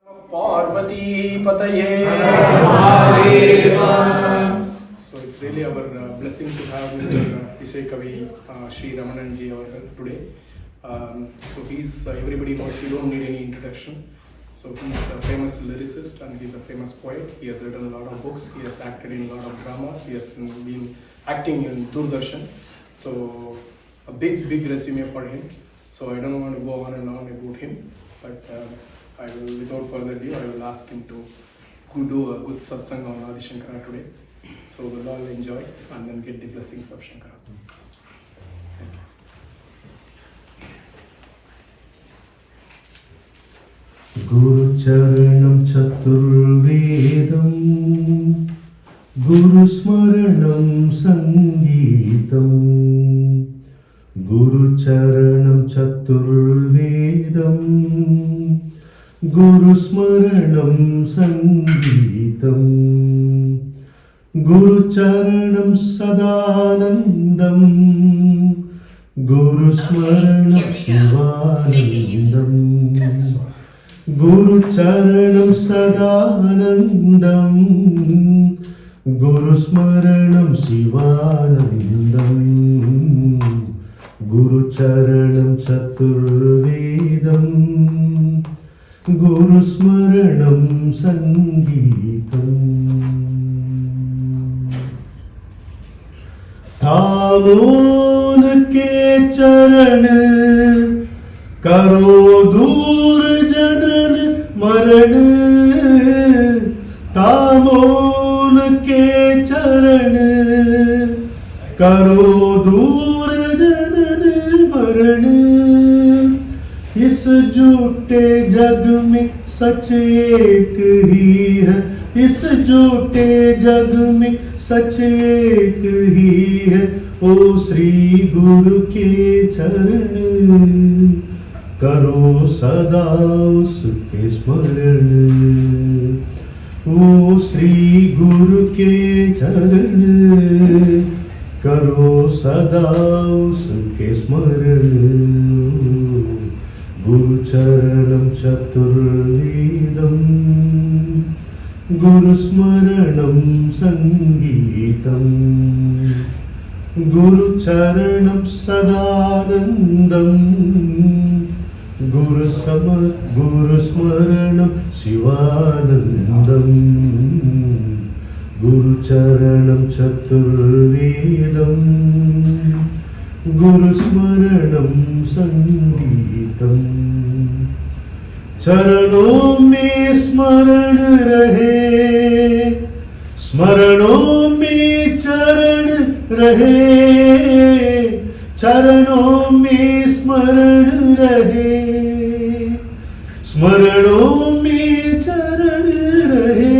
Parvati Pataye. So it's really our blessing to have Mr. Isaikkavi Shri Ramanan ji over here today. So he's everybody knows, you don't need any introduction. So he's a famous lyricist and he's a famous poet. He has written a lot of books. He has acted in a lot of dramas. He has been acting in Rudraksha. So a big resume for him. So I don't want to go on and on about him, but I will, without further ado, I will ask him to do a good Satsang on Shankara today. So we'll all enjoy and then get the blessings of Shankara. Guru Charanam Chaturvedam Guru Smaranam Sangeetam Guru Charanam Chaturvedam Guru Smaranam Sangeetam Guru Charanam Sadanandam Guru Smaranam Shivanandam Guru Charanam Sadanandam Guru Smaranam Shivanandam Guru Charanam Chaturvedam Guru Smaranam Sangeetam थामोन के चरण करो दूर जनन मरण तामोन के चरण करो दूर जनन मरण इस झूठे जग में सच एक ही है इस झूठे जग में सच एक ही है ओ श्री गुरु के चरण करो सदा उसके स्मरण ओ श्री गुरु के चरण करो सदा उसके स्मरण गुरु चरणम चतुर्वेदम गुरु स्मरणम संगीतम गुरु चरणम सदानंदम गुरु स्मरणम शिवानंदम गुरु चरणम चतुर्वेदम गुरु स्मरणम संगीतम चरणों में स्मरण रहे स्मरणों में चरण रहे चरणों में स्मरण रहे स्मरणों में चरण रहे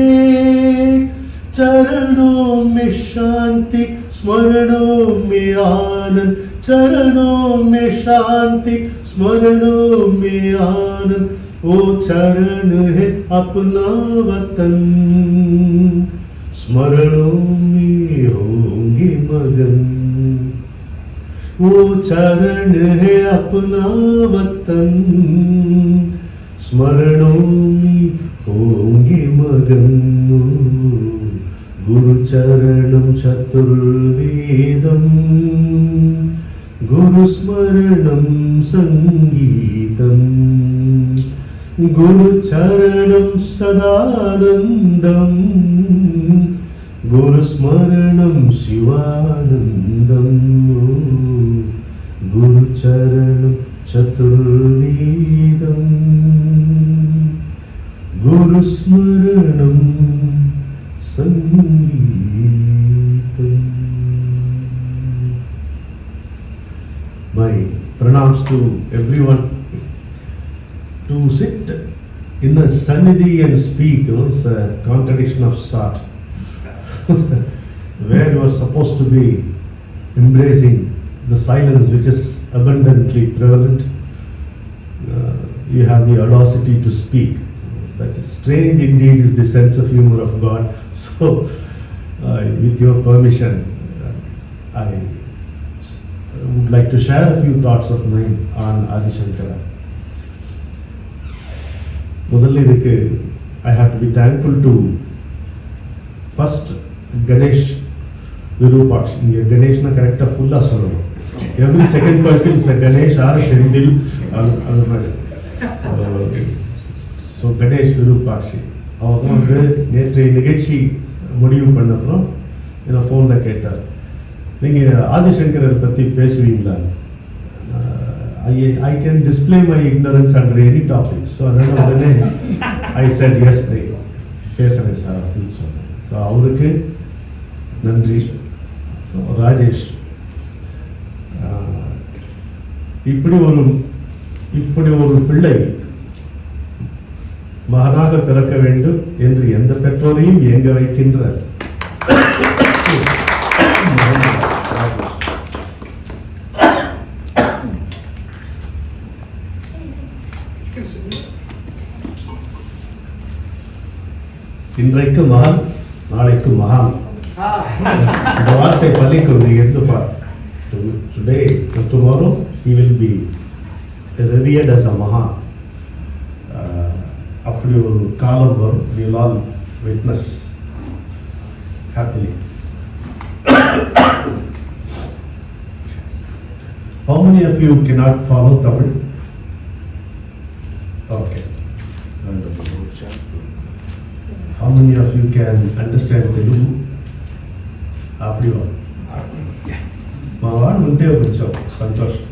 चरणों में शांति स्मरणों में आनंद चरणों में शांति स्मरणों में आनंद वो चरण है अपना वतन स्मरणों में होंगे मगन वो चरण है अपना वतन स्मरणों में होंगे मगन गुरु चरणम चतुर्वेदम गुरु स्मरणम संगीतम गुरु चरणम सदानंदम गुरु स्मरणम शिवानंदम गुरु चरणम चतुर्वेदम गुरु स्मरणम संगीतम. My pranams to everyone. To sit in the sannidhi and speak, it's a contradiction of sort. Where you are supposed to be embracing the silence which is abundantly prevalent, you have the audacity to speak. That is strange indeed is the sense of humor of God. So, with your permission, I would like to share a few thoughts of mine on Adi Shankara. முதல்ல இதுக்கு I have to be thankful to first Ganesh Virupaksh. இங்கே கணேஷ்னா கரெக்டாக ஃபுல்லாக சொல்லணும். Every second person is Ganesh or Senthil அது மாதிரி. So Ganesh Virupatchi அவங்க வந்து நேற்றைய நிகழ்ச்சி முடிவு பண்ணப்பறம் என்னை ஃபோனில் கேட்டார், நீங்கள் ஆதிசங்கரர் பற்றி பேசுவீங்களா? I can display my ignorance under any topic. So அதனால் உடனே I said yes, பேசுகிறேன் சார் அப்படின்னு சொன்னேன். ஸோ அவருக்கு நன்றி. ராஜேஷ், இப்படி ஒரு பிள்ளை மகனாக பிறக்க வேண்டும் என்று எந்த பெற்றோரையும் ஏங்க வைக்கின்ற இன்றைக்கு மகன் நாளைக்கு மகான். இந்த வார்த்தை பள்ளிக்கு நீங்க எடுத்து பார். Today or tomorrow he will be revered as a Mahan. அப்படி ஒரு காலம் வரும். We will all witness happily. How many of you cannot follow Tamil? Okay. How many of you can understand Telugu? அப்படி வரும். మావాడు ఉంటే కొంచెం సంతోషం.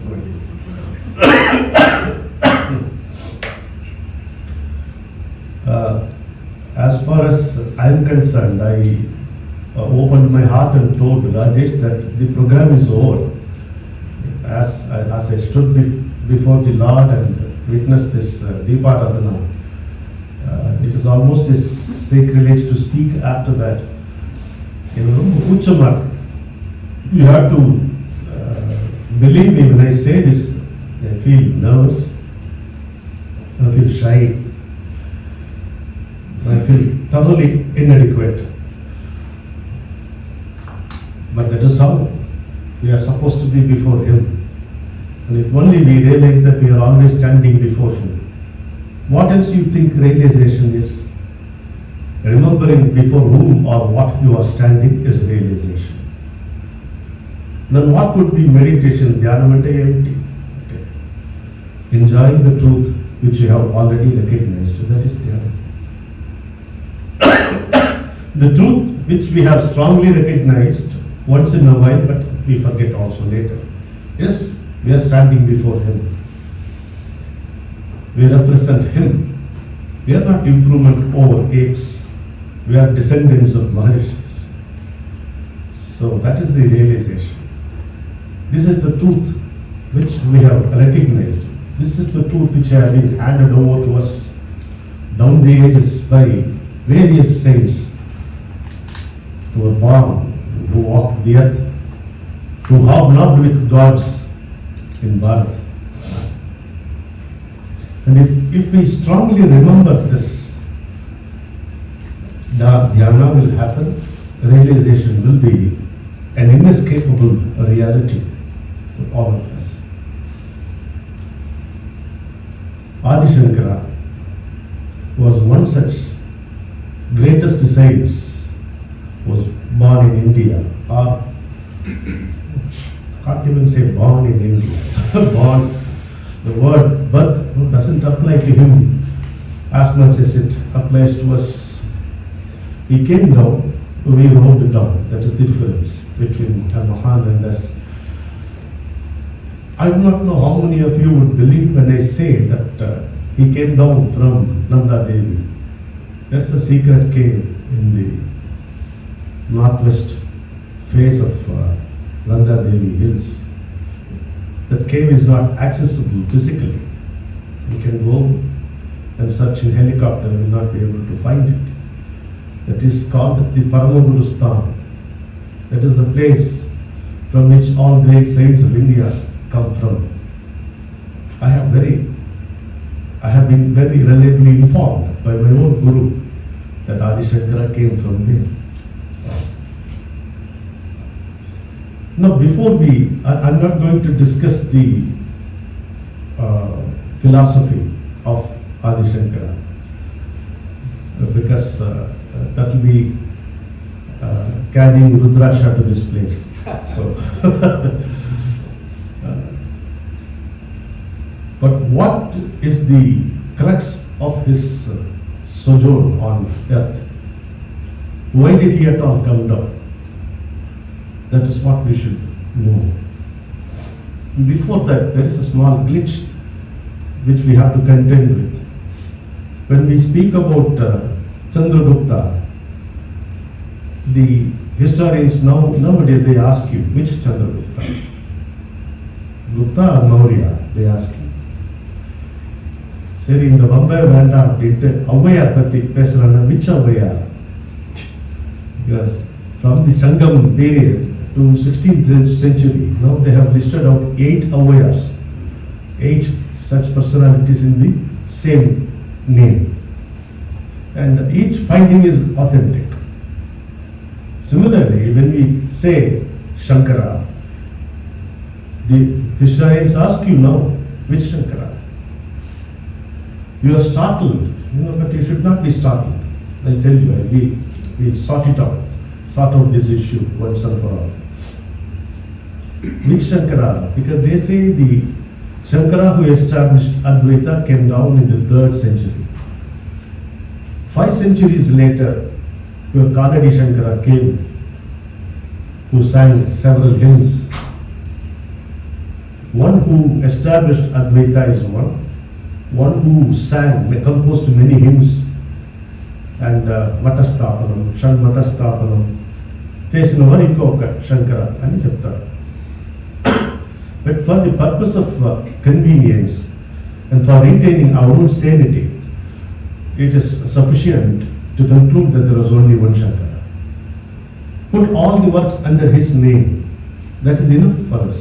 As far as I am concerned, I opened my heart and told Rajesh that the program is over. As I stood before the Lord and witnessed this Deeparadhana, it is almost as sacrilege to speak after that. You know, Uchamar, you have to believe me when I say this. I feel nervous, I feel shy, I feel thoroughly inadequate. But that is how we are supposed to be before Him. And if only we realize that we are always standing before Him. What else you think realization is? Remembering before whom or what you are standing is realization. Then what would be meditation? Dhyanam and empty. Enjoying the truth which you have already recognized. That is dhyana. The truth which we have strongly recognized once in a while, but we forget also later. Yes, we are standing before Him. We represent Him. We are not improvement over apes. We are descendants of Maharishis. So that is the realization. This is the truth which we have recognized. This is the truth which has been handed over to us down the ages by various saints who were born, who walked the earth, who hobnobbed with gods in Bharat. And if we strongly remember this, dhyana will happen, realization will be an inescapable reality to all of us. Adi Shankara was one such greatest saint, was born in India, or can't even say born in India. Born, the word birth doesn't apply to him as much as it applies to us. He came down, we rolled it down. That is the difference between a Mahan and us. I do not know how many of you would believe when I say that he came down from Nanda Devi. That's a secret cave in the northwest face of Nanda Devi hills. That cave is not accessible physically. You can go and search in helicopter and will not be able to find it. That is called the Paramaguru Sthan. That is the place from which all great saints of India come from. I have been very reliably informed by my own Guru that Adi Shankara came from there. Now, before I'm not going to discuss the philosophy of Adi Shankara. because that will be carrying Rudraksha to this place. So, but what is the crux of his sojourn on earth? Why did he at all come down? That is what we should know. Before that, there is a small glitch which we have to contend with. When we speak about Chandragupta, the historians nowadays they ask you, which Chandragupta? Gupta or Maurya? They ask you. சரி இந்த வம்பை வேண்டாம் அப்படின்ட்டு ஔவையார் பற்றி பேசுகிறாங்க. which Avvaiyar? Yes, from the Sangam period to 16th century, now they have listed out 8 ஔவையாrs, 8 such personalities in the same name, and each finding is authentic. Similarly, when we say Shankara, the historians ask you now, which Shankara? You are startled, but you should not be startled. I tell you, we sort out this issue once and for all. Which Shankara? Because they say the Shankara who established Advaita came down in the 3rd century. 5 centuries later, your Kanadi Shankara came, who sang several hymns. One who established Advaita is one who sang, composed many hymns, and Matastapanam, Shanmatastapanam, Chesinavar inkoka Shankara ani cheptaru. But for the purpose of convenience and for retaining our own sanity, it is sufficient to conclude that there was only one Shankara. Put all the works under his name. That is enough for us.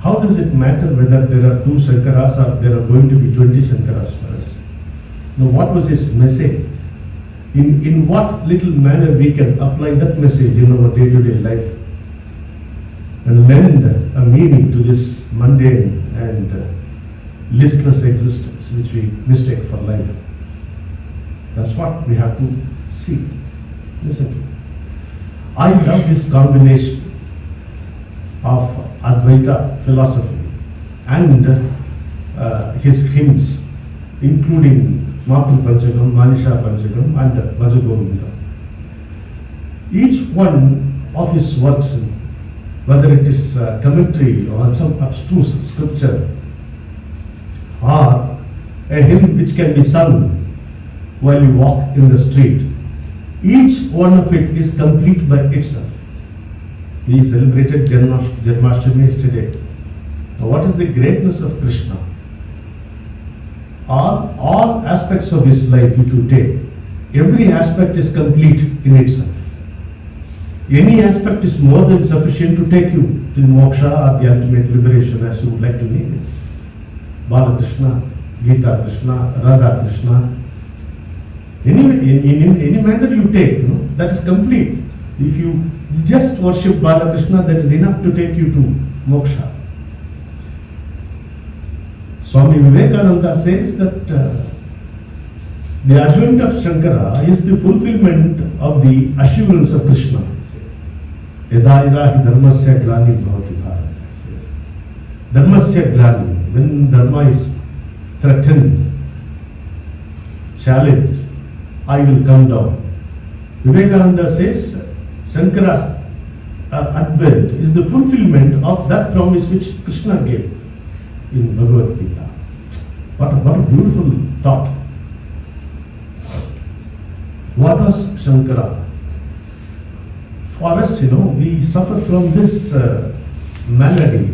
How does it matter whether there are 2 Shankaras or there are going to be 20 Shankaras for us? Now, what was his message? In what little manner we can apply that message in our day-to-day life and lend a meaning to this mundane and listless existence which we mistake for life. That's what we have to see. Listen to me. I love this combination of Advaita philosophy and his hymns, including Mapu Panchagam, Manisha Panchagam and Vajagovinda. Each one of his works, whether it is commentary or some abstruse scripture or a hymn which can be sung while you walk in the street, each one of it is complete by itself. We celebrated Janmashtami yesterday. Now, what is the greatness of Krishna? All aspects of his life, if you take, every aspect is complete in itself. Any aspect is more than sufficient to take you to moksha or the ultimate liberation, as you would like to name it. Bala Krishna, Gita Krishna, Radha Krishna. Any manner you take, that is complete. If you just worship Bala Krishna, that is enough to take you to moksha. Swami Vivekananda says that the advent of Shankara is the fulfillment of the assurance of Krishna. Yada yada hi dharmasya glani bhavati bharat. Dharmasya glani, when dharma is threatened, challenged, I will come down. Vivekananda says Shankara's advent is the fulfillment of that promise which Krishna gave in Bhagavad Gita. What a beautiful thought. What was Shankara? For us, we suffer from this malady,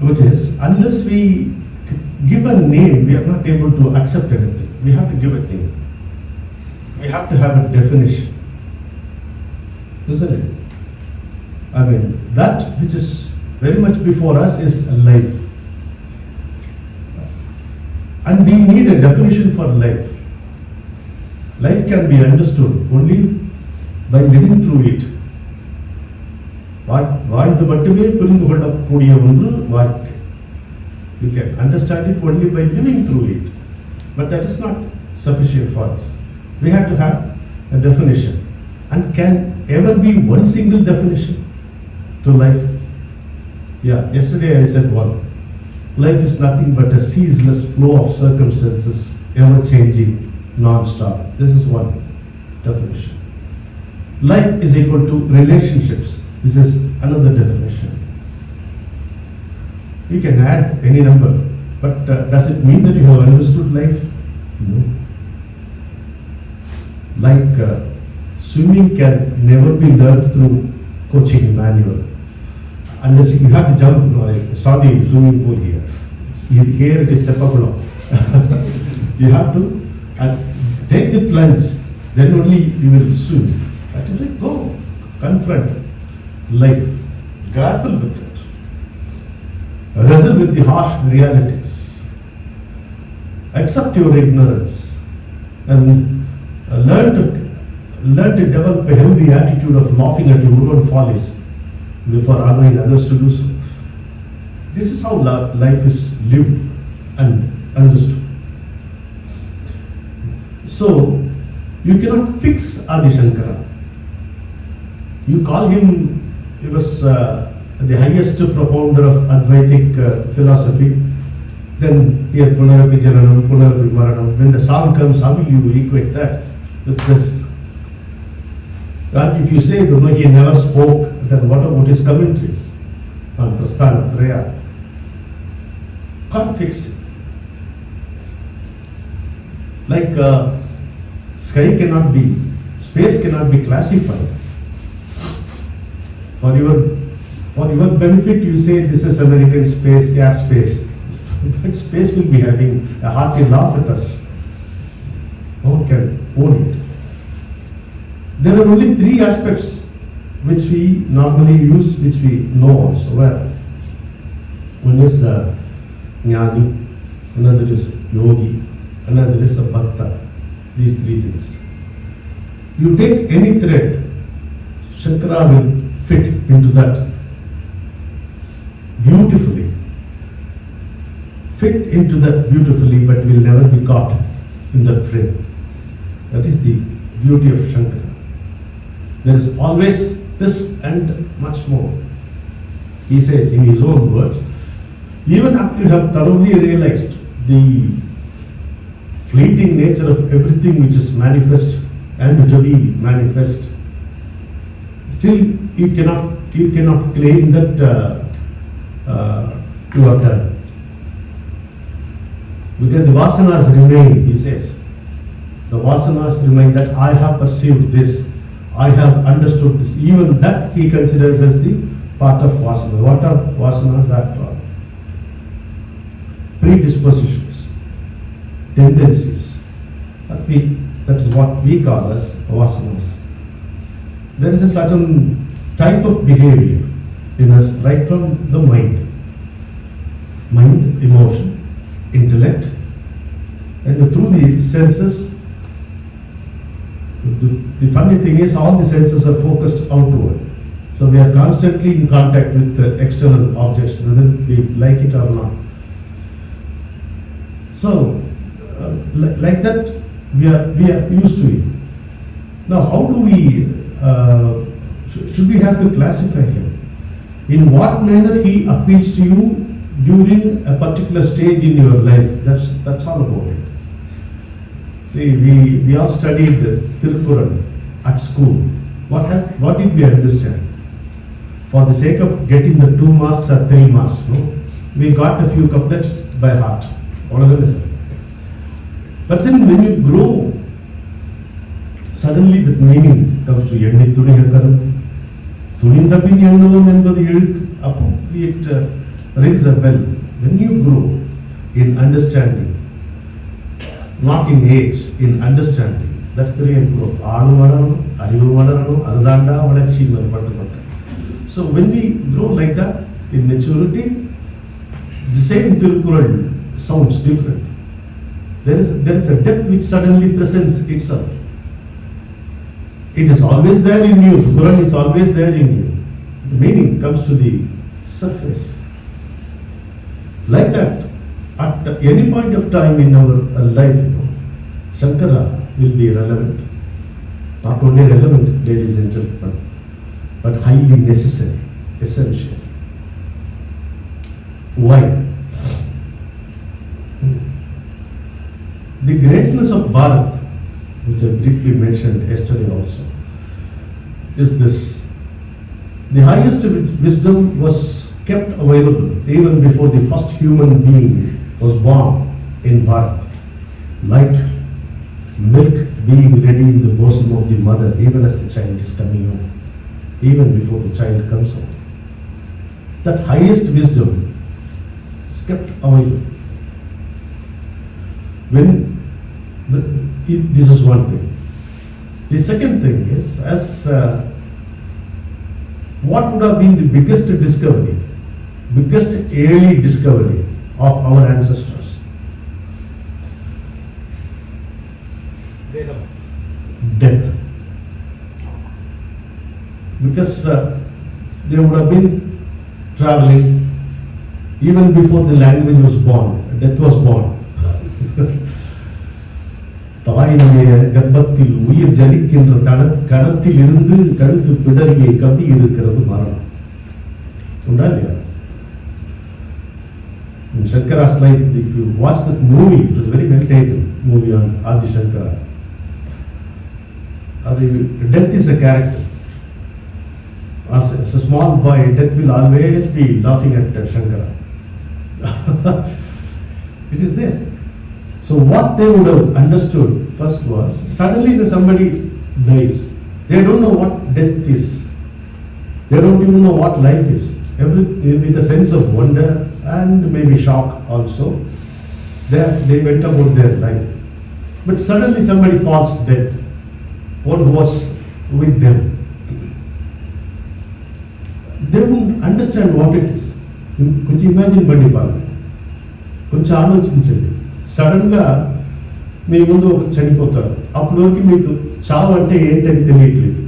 which is unless we give a name, we are not able to accept anything. We have to give a name. We have to have a definition. Isn't it? I mean, that which is very much before us is life. And we need a definition for life. Life can be understood only by living through it. வாழ்ந்து மட்டுமே புரிந்து கொள்ளக்கூடிய ஒன்று வாழ்க்கை. You can understand it only by living through it. But that is not sufficient for us. We have to have a definition. And can ever be one single definition to life? Yeah, yesterday I said one. Life is nothing but a ceaseless flow of circumstances, ever changing, non-stop. This is one definition. Life is equal to relationships. This is another definition. You can add any number, but does it mean that you have understood life? No. Like swimming can never be learned through coaching manual. Unless you have to jump, I saw the swimming pool here. Here it is Tepakulam. You have to take the plunge, then only you will swim. That is it. Go, confront life, grapple with it, wrestle with the harsh realities, accept your ignorance, and learn to develop a healthy attitude of laughing at your own follies before allowing others to do so. This is how life is lived and understood. So, you cannot fix Adi Shankara. You call him, he was the highest propounder of Advaitic philosophy. Then here Punarapi Jananam, Punarapi Maranam. When the song comes, how will you equate that with this? And if you say, you know, he never spoke, then what about his commentaries on Prasthana Traya? Can't fix it. Like sky cannot be, space cannot be classified. For your benefit, you say this is American space, airspace. But space will be having a hearty laugh at us. No one can own it. There are only three aspects which we normally use, which we know also well. One is Jnani, another is Yogi, another is a Bhakta. These three things. You take any thread, Shankara will fit into that beautifully. Fit into that beautifully, but will never be caught in that frame. That is the beauty of Shankara. There is always this and much more. He says in his own words, even after you have thoroughly realized the fleeting nature of everything which is manifest and to be manifest, still you cannot claim that you are done. Because the vasanas remain, he says. The vasanas remain, that I have perceived this, I have understood this. Even that he considers as the part of vasana. What are vasanas after all? Predispositions, tendencies. That is what we call as vasanas. There is a certain type of behavior in us right from the mind. Mind, emotion, intellect, and through the senses. The funny thing is, all the senses are focused outward. So we are constantly in contact with external objects, whether we like it or not. So, like that, we are used to it. Now, how do we? Should we have to classify him? In what manner he appeals to you during a particular stage in your life? That's all about it. See, we all studied Tirukkural at school. What did we understand? For the sake of getting the 2 marks or 3 marks, no? We got a few couplets by heart. But then when you grow, suddenly the meaning comes to Yenni Tuni Hakaram. Tunindabi Yennavam Enbadu it rings a bell. When you grow in understanding, not in age, in understanding, that's the real growth. So when we grow like that, in maturity, the same Tirukkural sounds different. There is a depth which suddenly presents itself. It is always there in you. The Quran is always there in you. The meaning comes to the surface. Like that, at any point of time in our life, Shankara will be relevant. Not only relevant, ladies and gentlemen, but highly necessary, essential. Why? The greatness of Bharat, which I briefly mentioned yesterday also, is this. The highest wisdom was kept available even before the first human being was born in Bharat. Like milk being ready in the bosom of the mother even as the child is coming out, even before the child comes out. That highest wisdom is kept available. This is one thing. The second thing is, what would have been the biggest discovery, biggest early discovery of our ancestors? Death. Because they would have been traveling even before the language was born, death was born. தாயினுடைய கர்ப்பத்தில் உயிர் ஜலிக்கின்ற கணத்தில் இருந்து கழுத்து பிடரியை கவி இருக்கிறது மரணம். உண்டா இல்லையா? In Shankara's life, if you watch that movie, it was very well taken, movie on Adi Shankara. Death is a character. As a small boy, death will always be laughing at Shankara. It is there. So what they would have understood first was, suddenly when somebody dies, they don't know what death is. They don't even know what life is. With a sense of wonder and maybe shock also, they went about their life. But suddenly somebody falls dead. What was with them? They wouldn't understand what it is. Could you imagine Bandi Pala? కొంచెం ఆలోచించండి. సడన్గా మీ ముందు ఒకరు చనిపోతారు. అప్పటివరకు మీకు చావు అంటే ఏంటని తెలియట్లేదు.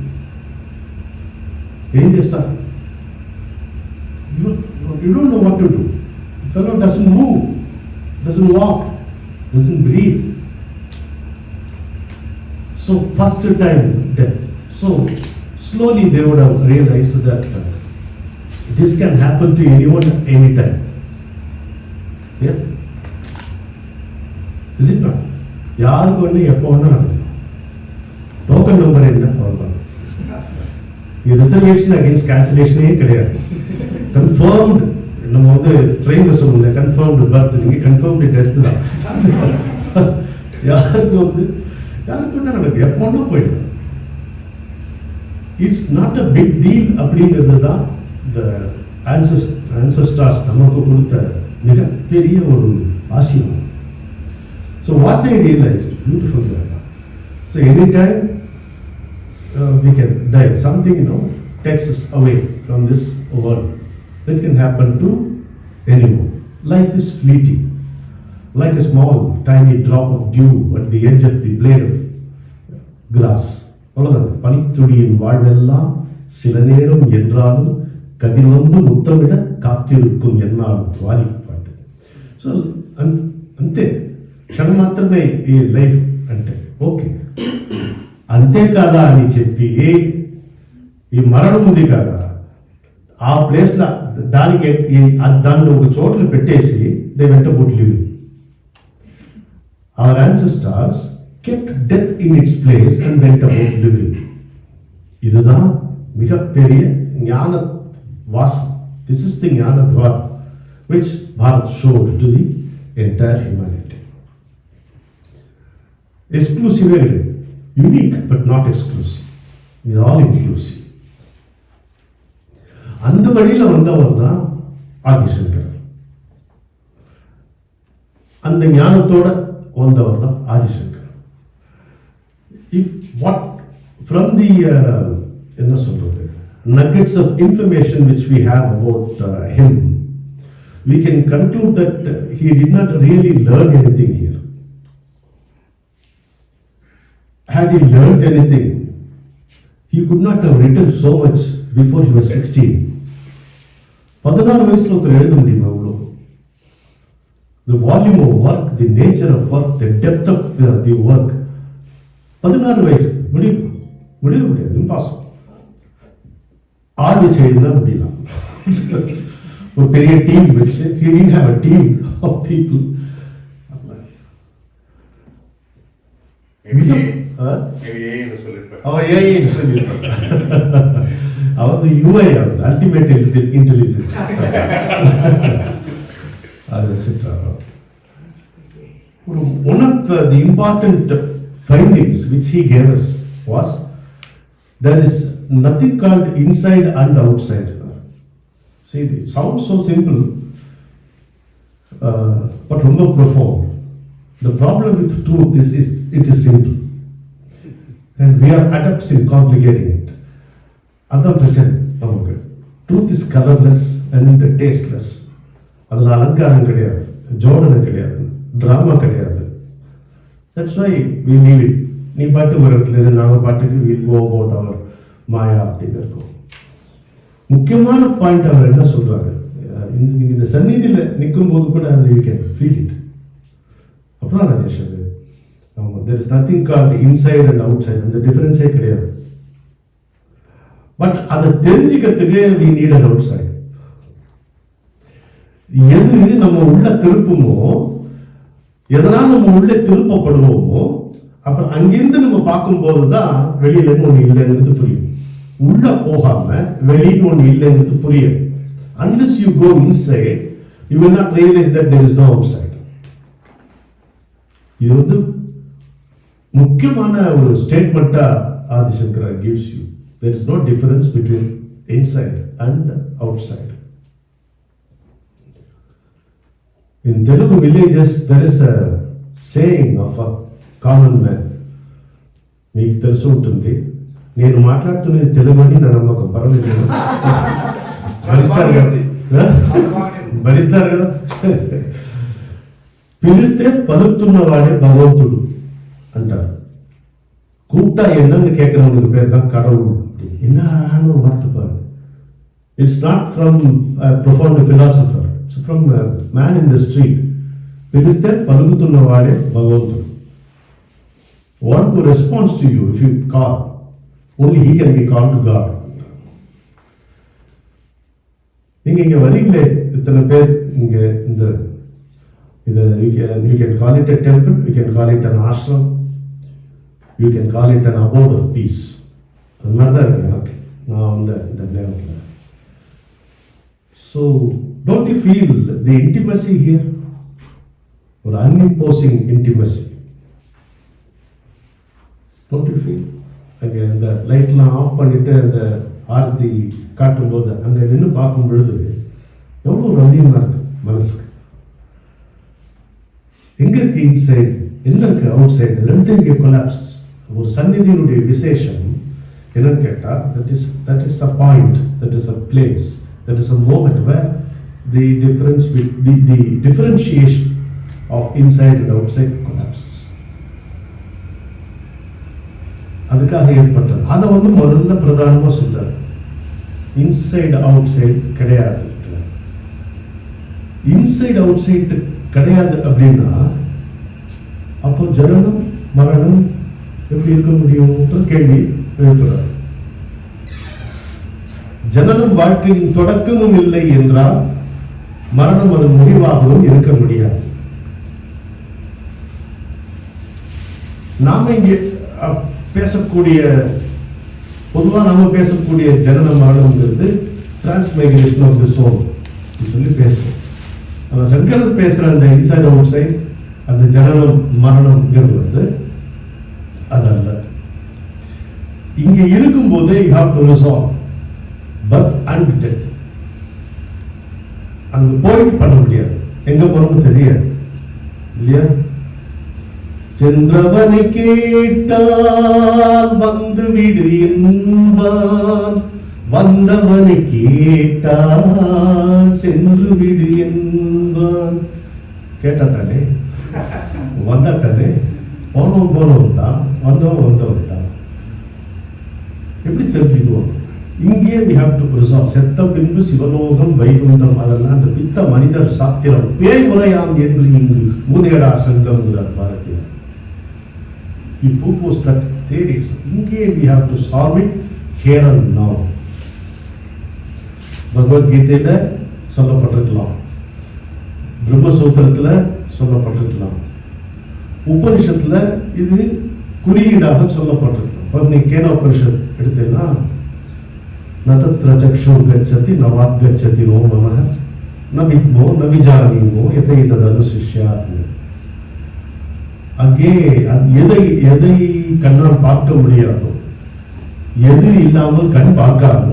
ఏం చేస్తారు? You don't know what to do. The fellow doesn't move, doesn't walk, doesn't breathe. So first time death. So slowly they would have realized that this can happen to anyone anytime. Yeah? Is it not? யாருக்கு வந்து எப்போ வேணா நடக்கும். Token number என்ன அவ்வளோதான். Reservation against கேன்சலேஷனே கிடையாது. Confirmed, நம்ம வந்து ட்ரெயினில் சொல்லுங்க கன்ஃபர்ம்டு பர்த், நீங்கள் கன்ஃபர்ம்டு டெத்து தான். யாருக்கு வேணா நடக்கும், எப்போ வேணா போயிடும். It's not a big deal அப்படிங்கிறது தான் இந்த ancestors நமக்கு கொடுத்த மிகப்பெரிய ஒரு ஆசீர்வாதம். So what they realized, beautiful. So anytime we can die, something takes us away from this world. It can happen to anyone. Life is fleeting, like a small tiny drop of dew at the edge of the blade of grass. அவ்வளோதான். பனித்துளியின் வாழ்வெல்லாம் சில நேரம் என்றாலும் கதிர் வந்து முத்தமிட காத்திருக்கும் என்னாலும் வாலி பாட்டு. సో అంతే, క్షణం మాత్రమే ఈ లైఫ్ అంటే. ఓకే, అంతేకాదా అని చెప్పి ఈ మరణం ఉంది కదా, ఆ ప్లేస్లో దాన్ని ఒక చోట్ల పెట్టేసి they went about living. Our ancestors kept death in its place and went about living. இதுதான் மிகப்பெரிய ஞான வாசம். This is the ஞான துவாரம் which Bharat showed to the entire humanity. Exclusively, unique but not exclusive. It is all inclusive. அந்த வழியில் வந்தவர் தான் ஆதிசங்கர். அந்த ஞானத்தோட வந்தவர் தான் Adi Shankar. From the nuggets of information which we have about him, we can conclude that he did not really learn anything here. Had he learned anything, he could not have written so much before he was 16. 16 வயசுல ஒருத்தர் எழுத முடியுமா அவ்வளோ? The volume of work, the nature of work, the depth of the work 16 வயசு முடியாது, impossible. ஆள் வச்சு எழுதினா முடியலாம். ஒரு பெரிய டீம் வச்சு, he didn't have a team of people. அவங்க யூஐ ஆகுது, ultimate intelligence. One of the important findings which he gave us was there is nothing called inside and outside. See, it sounds so simple, but ரொம்ப profound. The problem with truth is it is simple, and we are adepts in complicating it. அதான் பிரச்சனை நமக்கு. Truth is colorless and tasteless. அதில் அலங்காரம் கிடையாது, ஜோடனம் கிடையாது, drama கிடையாது. That's why we leave it. நீ பாட்டு ஒரு இடத்துல இருந்து நாங்கள் பாட்டுக்கு we go about our மாயா அப்படின்னு இருக்கும். முக்கியமான பாயிண்ட் அவர் என்ன சொல்றாரு, இந்த சந்நிதியில் நிற்கும் போது கூட அது you can feel it. அப்படிதான் ராஜேஷ், அது there is nothing called inside and outside, அந்த டிஃபரன்ஸே கிடையாது. பட் அதை தெரிஞ்சுக்கிறதுக்கு we need an outside. எது நம்ம உள்ள திருப்புமோ, எதனால் நம்ம உள்ளே திருப்பப்படுவோமோ, அப்புறம் அங்கிருந்து நம்ம பார்க்கும்போது தான் வெளியில இருந்து ஒன்று இல்லைங்கிறது புரியும். உள்ள போகாம வெளியில ஒன்று இல்லைங்கிறது புரியும். Unless you go inside, you will not realize that there is no outside. இது வந்து முக்கியமான ஒரு ஸ்டேட்மெண்டா Adi Shankara gives you. There is no difference between inside and outside. In Telugu villages, there is a saying of a common man. మీకు తెలుసు ఉంటుంది, నేను మాట్లాడుతున్నది తెలుగు అని నా నమ్మకం. పర్వాలేదు, భరిస్తారు కదా. పిలిస్తే పలుకుతున్నవాడే భగవంతుడు అంటారు. கூப்பிட்டா என்னன்னு கேட்கிறவங்களுக்கு பேர் தான் கடவுள். என்ன வார்த்தை பாருங்க. It's not from a profound philosopher. It's from a man in the street. పిలిస్తే పలుకుతున్నవాడే భగవంతుడు. One who responds to you if you call, only he can be called to God. நீங்க இங்க வரீங்களே இத்தனை பேர் இங்க, இந்த you can call it a temple, you can call it an ashram, you can call it an abode of peace. அது மாதிரி தான் இருக்கு எனக்கு, நான் வந்து இந்த நேரத்தில். So don't you feel the intimacy here? ஒரு unimposing intimacy. Don't you feel? அங்கே இந்த லைட்லாம் ஆஃப் பண்ணிட்டு அந்த ஆர்த்தி காட்டும்போது அங்கே நின்று பார்க்கும் பொழுது எவ்வளோ ஒரு அதிகமாக இருக்கு மனசுக்கு. எங்க இருக்கு இன்சைடு, எங்க இருக்கு அவுட் சைடு, ரெண்டும் இங்கே கொலாப்சஸ். ஒரு சந்நிதியினுடைய விசேஷம் என்னன்னு கேட்டா, that is a point, that is a place, that is a moment where the differentiation of inside and outside collapses. அதுக்காக ஏற்பட்டது. அதை வந்து முதல்ல பிரதானமா சொல்றாரு. இன்சைடு அவுட் சைடு கிடையாது. இன்சைடு அவுட் சைடு கிடையாது அப்படின்னா அப்போ ஜனனம் மரணம் எப்படி இருக்க முடியும் கேள்வி எழுப்புறார். ஜனனம் வாழ்க்கையின் தொடக்கமும் இல்லை என்றால் மரணம் அது முடிவாகவும் இருக்க முடியாது. நாம இங்கே பேசக்கூடிய, பொதுவாக நாம பேசக்கூடிய ஜனன மரணம்ங்கிறது டிரான்ஸ்மைக்ரேஷன் ஆஃப் தி சோல் சொல்லி பேசுவோம். ஆனால் சங்கரர் பேசுகிற அந்த இன்சைட் அவுட் சைட், அந்த ஜனனம் மரணம்ங்கிறது வந்து அதல்ல. இங்கே இருக்கும்போது you have to resolve birth and death. அங்கே போயிட்டு பண்ண முடியாது, எங்க போறோம்னு தெரியாது இல்லையா? சென்றவனை கேட்டால் வந்து விடு என்பான், வந்தவனை கேட்டால் சென்று விடு என்பான். கேட்டா தானே, வந்தா தானே, போனவன் தான், வந்தவன் தான். எப்படி தெரிஞ்சுக்குவோம்? இங்கே we have to resolve. செத்த பின்பு சிவலோகம் வைகுண்டம், அதெல்லாம் அந்த பித்த மனிதர் சாத்திரம் பேய் முறையாம் என்று இங்கு மூதையடா சங்கம் Bharathiyar. He proposed that theories. Again, we have to solve it here and now. பகவத்கீதையில சொல்லப்பட்டிருக்கலாம், பிரம்மசூத்திரத்துல சொல்லப்பட்டிருக்கலாம், உபனிஷத்துல இது குறியீடாக சொல்லப்பட்டிருக்கலாம். நீ கேனோபனிஷத் எடுத்தீங்கன்னா நதத்ர சக்ஷு கச்சதி நவாத் கச்சதி நோ மமஹ ந வித்மோ ந விஜானீமோ எதை ததனுசிஷ்யாத். அங்கே எதை எதை கண்ணால் பார்க்க முடியாதோ, எது இல்லாமல் கண் பார்க்காது,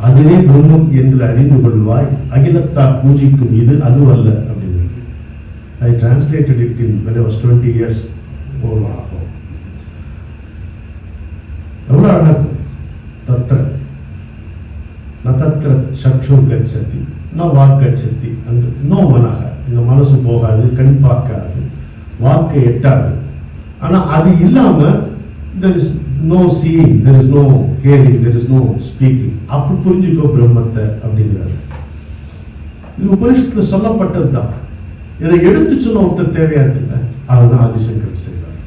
அதுவே பிரம்மம் என்று அறிந்து கொள்வாய், அகிலத்தார் பூஜிக்கும் இது அதுவல்ல அப்படின்னு. I translated it when I was 20 years old. எவ்வளோ அழகா தத்திர நதத்திர சக்ஷு கச்சதி ந வாக் கச்சதி, அந்த நோ மனக, இந்த மனசு போகாது, கண் பார்க்காது, வாக்கு எட்டாது. ஆனால் அது இல்லாமல் there is no seeing, there is no hearing, there is no speaking. அப்படி புரிஞ்சுக்கோ பிரம்மத்தை அப்படிங்கிறாரு. இது உபனிஷத்துல சொல்லப்பட்டது தான். இதை எடுத்து சொல்ல ஒருத்தர் தேவையா இருக்குல்ல, அதுதான் ஆதிசங்கர் செய்தார்.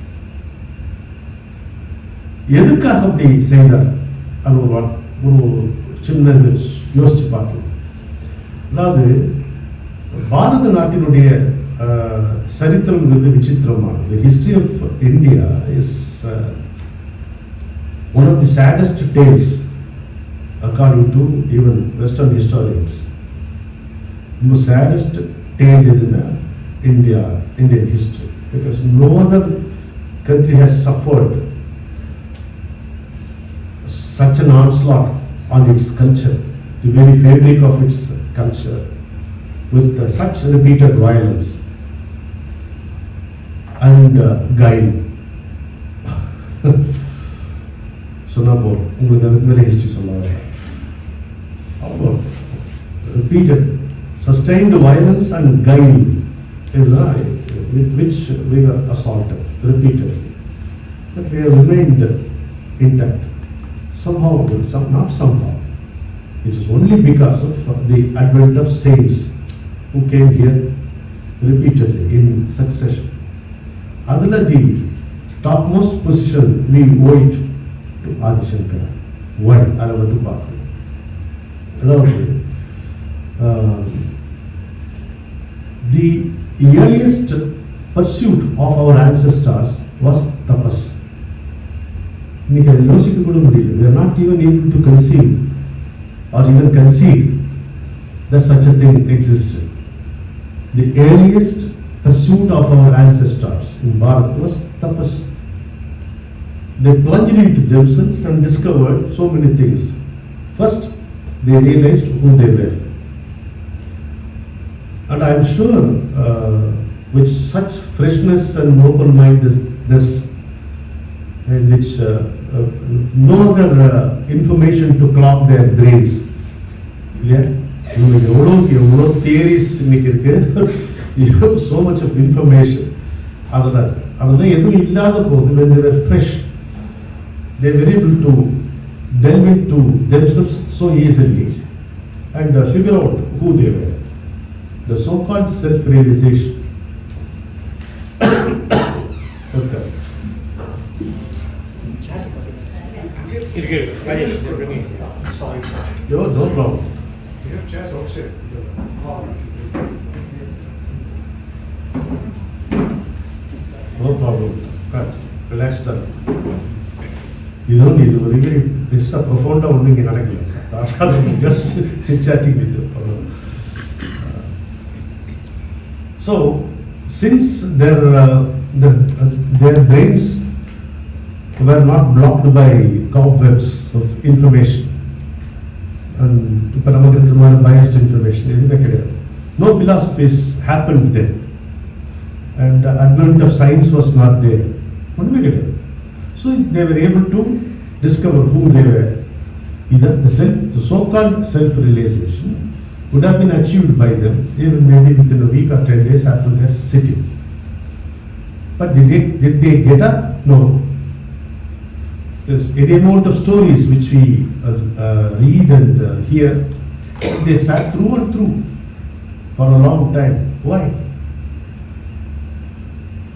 எதுக்காக அப்படி செய்தார் அது ஒரு சின்ன யோசிச்சு பார்க்கலாம். அதாவது பாரத நாட்டினுடைய சரித்திரம் விசித்திரமானது. The history of India is one of the saddest tales according to even Western historians. The saddest tale is in Indian history, because no other country has suffered such an onslaught on its culture, the very fabric of its culture, with such repeated violence and guile. சொன்னா போதும், உங்களுக்கு அதுக்கு மேலே history சொல்லுவாங்க. அப்போ repeated sustained violence and guile with which we were assaulted repeatedly, but we have remained intact somehow, not somehow. It is only because of the advent of saints who came here repeatedly in succession. Adala, the topmost position we owe it to Adi Shankara. Why? I want to pass it. The earliest pursuit of our ancestors was tapas. இன்னைக்கு அதை யோசிக்க கூட முடியல. We are not even able to conceive or even concede that such a thing existed. The earliest pursuit of our ancestors in Bharat was tapas. They plunged into themselves and discovered so many things. First, they realized who they were. And I am sure with such freshness and open-mindedness, and which no other information to clog their brains. Yeah, எவ்வளோ theories இன்னைக்கு இருக்கு, so much of information. அதெல்லாம் எதுவும் இல்லாத போது, when they were fresh, they were able to delve into themselves so easily and figure out who they were. The so-called self-realization. Okay. Sorry. No problem. You have chairs outside. No problem. Relax down. You don't need to really miss a profound only in Adakla. Just chit-chatting with you. So, since their brains were not blocked by cobwebs of information and biased information, no philosophies happened then, and advent of science was not there. So they were able to discover who they were. Either the so-called self-realization would have been achieved by them even maybe within a week or 10 days after their sitting. But did they get up? No. There's any amount of stories which we read and hear. They sat through and through for a long time. Why?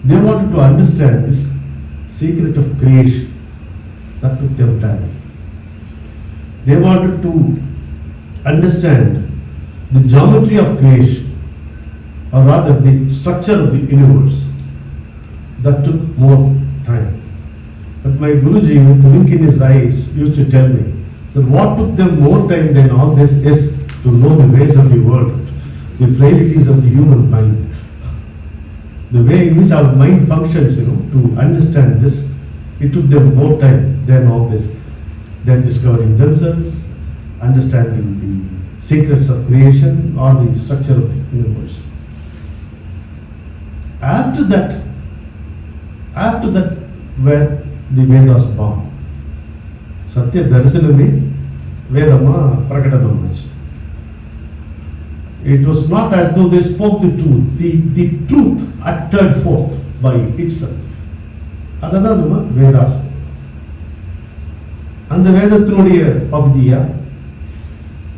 They wanted to understand this secret of creation. That took them time. They wanted to understand the geometry of creation, or rather the structure of the universe. That took more time. But my Guruji, with a wink in his eyes, used to tell me that what took them more time than all this is to know the ways of the world, the frailties of the human mind, the way in which our mind functions, to understand this. It took them more time than all this, than discovering themselves, understanding the secrets of creation or the structure of the universe. After that were the Vedas born. Satya Darsaname Vedama Prakatanamachi. It was not as though they spoke the truth. The truth uttered forth by itself. Adana Vedas. And the Vedatrudiya Pabdiya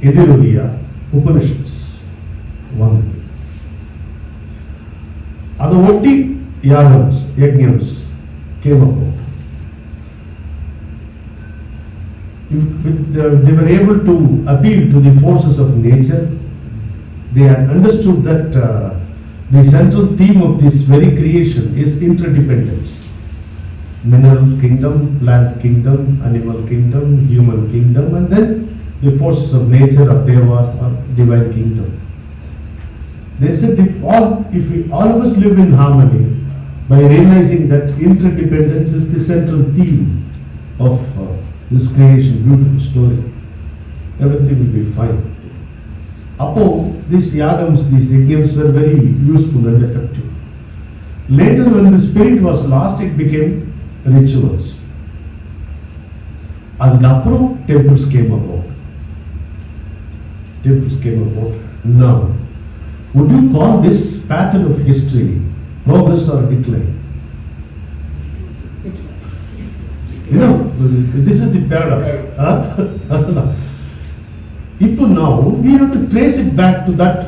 Edirudiya Upanishads. One. Adavoti Yagams, Yajnams came about. They were able to appeal to the forces of nature. They had understood that the central theme of this very creation is interdependence. Mineral kingdom, plant kingdom, animal kingdom, human kingdom, and then the forces of nature, or devas, or divine kingdom. They said if all of us live in harmony, by realizing that interdependence is the central theme of this creation, beautiful story, everything will be fine. These yagams, these yajnas were very useful and effective. Later, when the spirit was lost, it became rituals. Adapro temples came about. Now, would you call this pattern of history progress or decline? This is the paradox. People now, we have to trace it back to that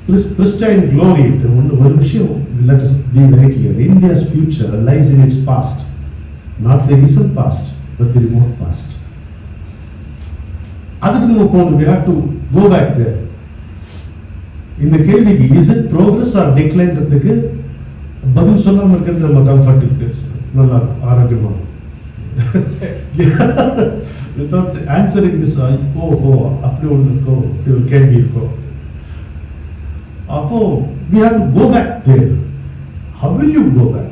pristine glory. Let us be very clear. India's future lies in its past. Not the recent past, but the remote past. We have to go back there. In the Kelviki, is it progress or decline? Badul Solam are comfortable place. Without answering this, you can be go. We have to go back there. How will you go back?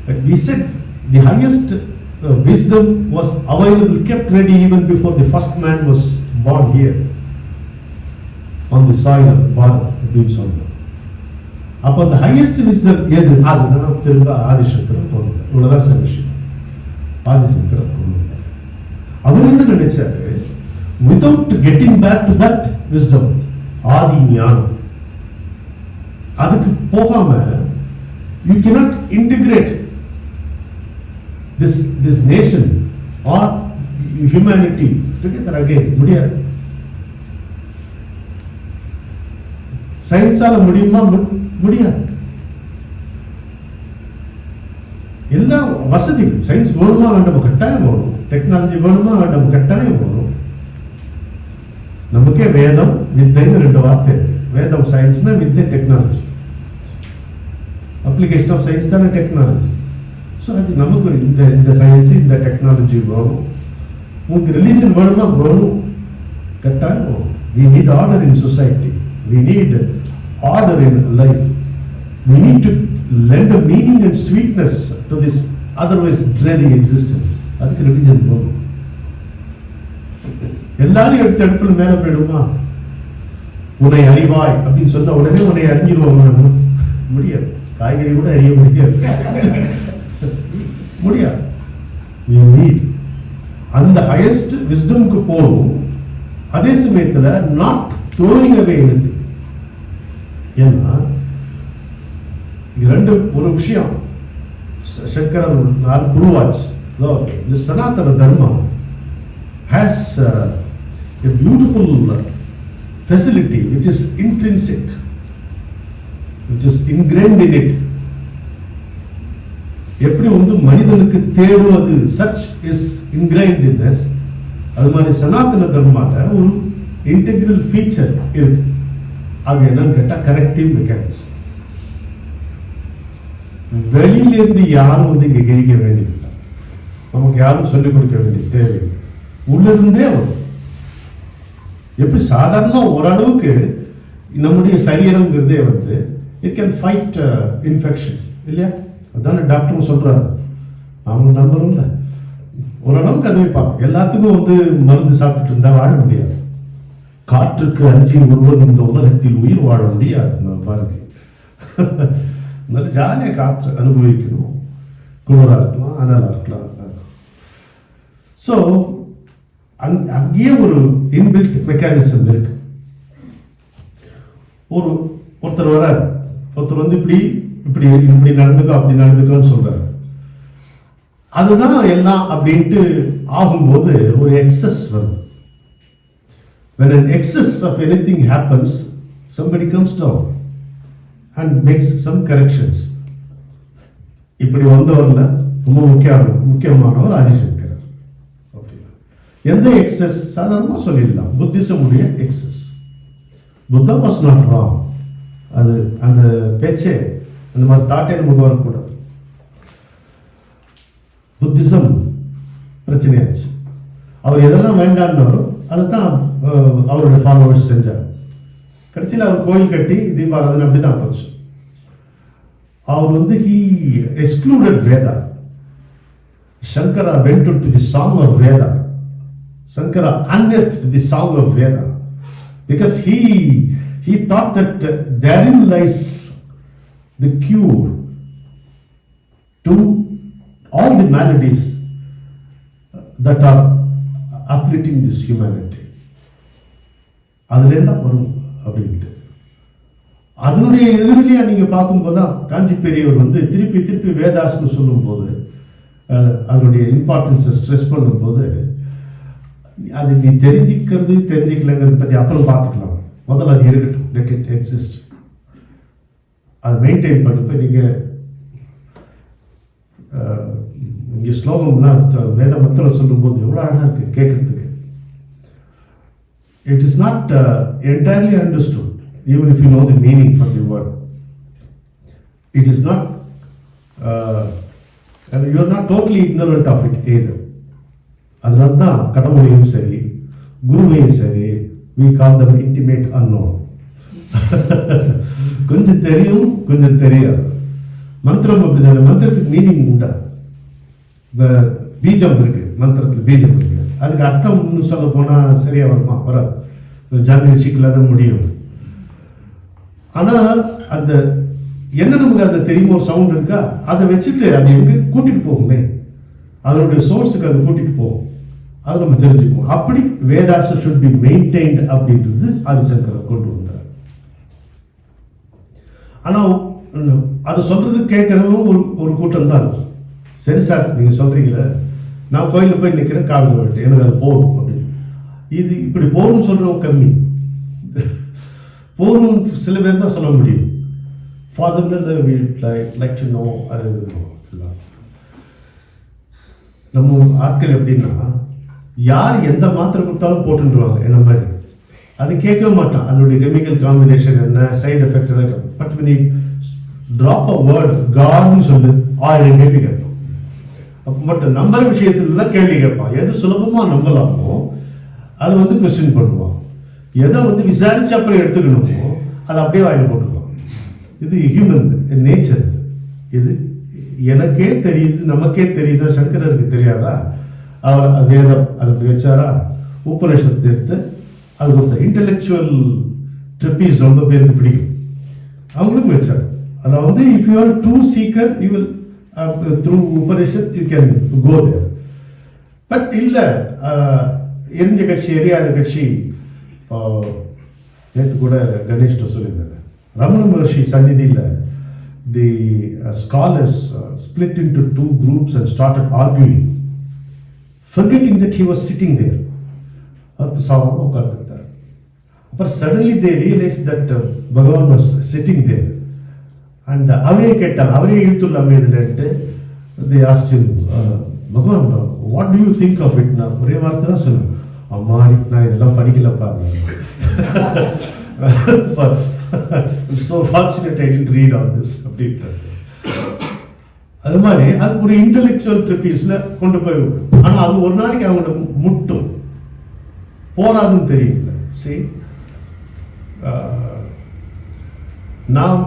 Like we said, the highest wisdom was available, kept ready even before the first man was born here on the soil of Bharat. Upon the highest wisdom, Adi Shankara, without getting back to that wisdom, Adi Jnana, you cannot integrate this nation or humanity together again. Science முடியாது. எல்லா வசதியும் science வேணுமா வேண்டாம் கட்டாயம் வேணும், technology வேணுமா வேண்டாம் கட்டாயம் வேணும். நமக்கே வேதம் வித்தைன்னு 2 வார்த்தை. வேதம் சயின்ஸ்னா வித்தை டெக்னாலஜி. அப்ளிகேஷன் ஆஃப் சயின்ஸ் தானே டெக்னாலஜி. ஸோ அது நமக்கு இந்த சயின்ஸ் இந்த டெக்னாலஜி வேணும். உங்களுக்கு ரிலீஜன் வேணுமா வேணும், கட்டாயம் வேணும். We need order in society. We need order in life. We need to lend a meaning and sweetness to this otherwise dreary existence. அதுக்கு ரிலிஜன் போகும். எல்லாரும் எடுத்து அடுப்பில் மேலே போயிடுமா? உன்னை அறிவாய் அப்படின்னு சொன்ன உடனே உன்னை அறிஞ்சிருவாங்க. முடியாது. காய்கறி கூட அறிய முடியாது. முடியாது. You need அந்த ஹையஸ்ட் விஸ்டம்க்கு போகணும். அதே சமயத்தில் நாட் throwing away anything. ஏன்னா ஒரு விஷயம் Shankara proves this Sanatana Dharma has a beautiful facility which is intrinsic, which is ingrained in it. எப்படி வந்து மனிதனுக்கு தேடுவது சச் இஸ் இன்கிரைன்ட் இன் திஸ், அது மாதிரி சனாதன தர்மால ஒரு இன்டெகிரல் ஃபீச்சர் இருக்கு. அது என்னன்னு கேட்டா கரெக்டிவ் மெக்கானிசம். வெளியிலிருந்து யாரும் வந்து இங்க கிழிக்க வேண்டியதில்லை, நமக்கு யாரும் சொல்லிக் கொடுக்க வேண்டிய தேவையில்லை, உள்ளிருந்தே வரும். எப்படி சாதாரண ஓரளவுக்கு நம்முடைய சரீரம்ங்கிறதே வந்து இட் கேன் ஃபைட் இன்ஃபெக்ஷன் இல்லையா? அதான டாக்டரும் சொல்றாரு. அவங்க நம்புறோம்ல, ஓரளவுக்கு அதுவே பார்ப்போம். எல்லாத்துக்கும் வந்து மருந்து சாப்பிட்டு இருந்தா வாழ முடியாது. காற்றுக்கு அஞ்சி ஒருவன் இந்த உலகத்தில் உயிர் வாழ முடியாது. பாருங்க, நல்ல ஜாலியாக காற்று அனுபவிக்கணும், குளிராக இருக்கலாம், அனலாக இருக்கலாம். ஸோ அங்கேயே ஒரு இன்பில்ட் மெக்கானிசம் இருக்கு. ஒருத்தர் வரார், ஒருத்தர் வந்து இப்படி இப்படி இப்படி நடந்துக்கோ அப்படி நடந்துக்கோன்னு சொல்றாரு. அதுதான் எல்லாம் அப்படின்ட்டு ஆகும்போது ஒரு எக்ஸஸ் வருது. When an excess of anything happens, somebody comes down and makes some corrections. இப்படி வந்தவர்ல ரொம்ப முக்கியமானவர் ஆதிசங்கரர். எந்த எக்ஸஸ் சாதாரணமாக சொல்லிடலாம், புத்திசமுடைய excess. Buddha was not wrong. அது அந்த பேச்சே அந்த மாதிரி தாட்டே நமக்கு வரக்கூடாது. புத்திசம் பிரச்சனையாச்சு. அவர் எதெல்லாம் வேண்டாம்னாரோ அதை தான் அவருடைய ஃபாலோவர்ஸ் செஞ்சார். கடைசியில் அவர் கோயில் கட்டி தீபாராதனை அப்படி தான் போச்சு. அவர் வந்து he excluded Veda. Shankara went into the song of Veda. Shankara unearthed the song of Veda because he thought that therein lies the cure to all the maladies that are afflicting this humanity. அதுலேருந்து தான் வரும் அப்படின்ட்டு. அதனுடைய எதிரிலேயே நீங்க பார்க்கும்போது தான் காஞ்சி பெரியவர் வந்து திருப்பி திருப்பி வேதாஸ்னு சொல்லும் போது அதனுடைய இம்பார்ட்டன்ஸை ஸ்ட்ரெஸ் பண்ணும்போது, அது நீ தெரிஞ்சிக்கலங்கிறத பற்றி அப்புறம் பார்த்துக்கலாம், முதல்ல அது இருக்கட்டும், லெட் இட் எக்ஸிஸ்ட். அதை மெயின்டைன் பண்ணிப்போ நீங்கள் இங்கே ஸ்லோகம்லாம் வேத மந்திரம் சொல்லும்போது எவ்வளோ அழகாக இருக்குது கேட்குறதுக்கு. It is not entirely understood even if you know the meaning for the word. It is not you are not totally ignorant of it either. அதனால தான் கடவுளையும் சரி குருவையும் சரி we call them intimate unknown. கொஞ்சம் தெரியும் கொஞ்சம் தெரியாது. மந்திரம் அப்படிதான், மந்திரத்துக்கு மீனிங் உண்டா? பீஜம் இருக்கு, மந்திரத்தில் பீஜம் இருக்கு, அதுக்கு அர்த்தம் இன்னும் சொல்ல போனா சரியா வருமா? வராது. ஜாங்கிரி சீக்கிரம் தான் முடியும். ஆனால் அந்த என்ன நமக்கு அந்த தெரியுமா ஒரு சவுண்ட் இருக்கா, அதை வச்சுட்டு அது எங்க கூட்டிட்டு போகுமே, அதனுடைய சோர்ஸுக்கு அது கூட்டிட்டு போகும், அதை நம்ம தெரிஞ்சுக்குவோம். அப்படி வேதாஸ் should be maintained அப்படின்றது ஆதிசங்கரர் கொண்டு வந்தார். ஆனால் அதை சொல்றது கேட்கறதும் ஒரு கூட்டம் தான். சரி சார் நீங்க சொல்றீங்களே, நான் கோயிலில் போய் நிற்கிறேன், காதல் விட்டு எனக்கு அது போகும் அப்படின்னு. இது இப்படி போகணும்னு சொல்றவங்க கம்மி, போகணும் சில பேர் தான் சொல்ல முடியும். Father like to know. அது நம்ம ஆட்கள் எப்படின்னா யார் எந்த மாத்திரை கொடுத்தாலும் போட்டுருவாங்க என்ன மாதிரி, அது கேட்கவே மாட்டான். அதனுடைய கெமிக்கல் காம்பினேஷன் என்ன, சைடு எஃபெக்ட் என்ன. But when you drop a word காட்னு சொல்லு, 1000 கேள்வி கேட்பான். அப்போ மட்டும் நம்புற விஷயத்துலாம் கேள்வி கேட்பான். எது சுலபமாக நம்பலாமோ அதை வந்து கொஸ்டின் பண்ணுவான். எதை வந்து விசாரிச்சு அப்புறம் எடுத்துக்கணுமோ அதை அப்படியே வாங்கி போட்டுக்கலாம். இது ஹியூமன் நேச்சர். இது எனக்கே தெரியுது, நமக்கே தெரியுதா, சங்கரருக்கு தெரியாதா? அவர் வேதம் அதுக்கு வச்சாரா, உபநிஷத்தை எடுத்து அது கொடுத்த இன்டெலெக்சுவல் ட்ரெப்பீஸ் ரொம்ப பேருக்கு பிடிக்கும், அவங்களுக்கும் வச்சார். அதில் வந்து if you are true seeker you will through Upanishad you can go there. But இல்லை எரிஞ்ச கட்சி எரியாத கட்சி. நேற்று கூட கணேஷ்ட சொல்லியிருந்தாங்க, ரமண மகர்ஷி சந்நிதியில் the scholars split into 2 groups and started arguing, forgetting that he was sitting there. அவர் சாவமாக உட்கார்ந்துருந்தார். அப்புறம் suddenly they realized that Bhagavan was sitting there and அவரே கேட்டார், அவரே இழுத்துள்ளாமே இதுலன்ட்டு they asked him, Bhagavan, what do you think of it now? ஒரே வார்த்தை தான் சொன்னேன், அம்மா நான் இதெல்லாம் படிக்கலப்பா. I'm so fortunate I didn't read all this அப்படின்ட்டு. அது மாதிரி அது ஒரு இன்டெலெக்சுவல் ட்ரிப்பீஸ்ல கொண்டு போய், ஆனா அது ஒரு நாளைக்கு அவங்கள முட்டும் போராதுன்னு தெரியல. சரி, நாம்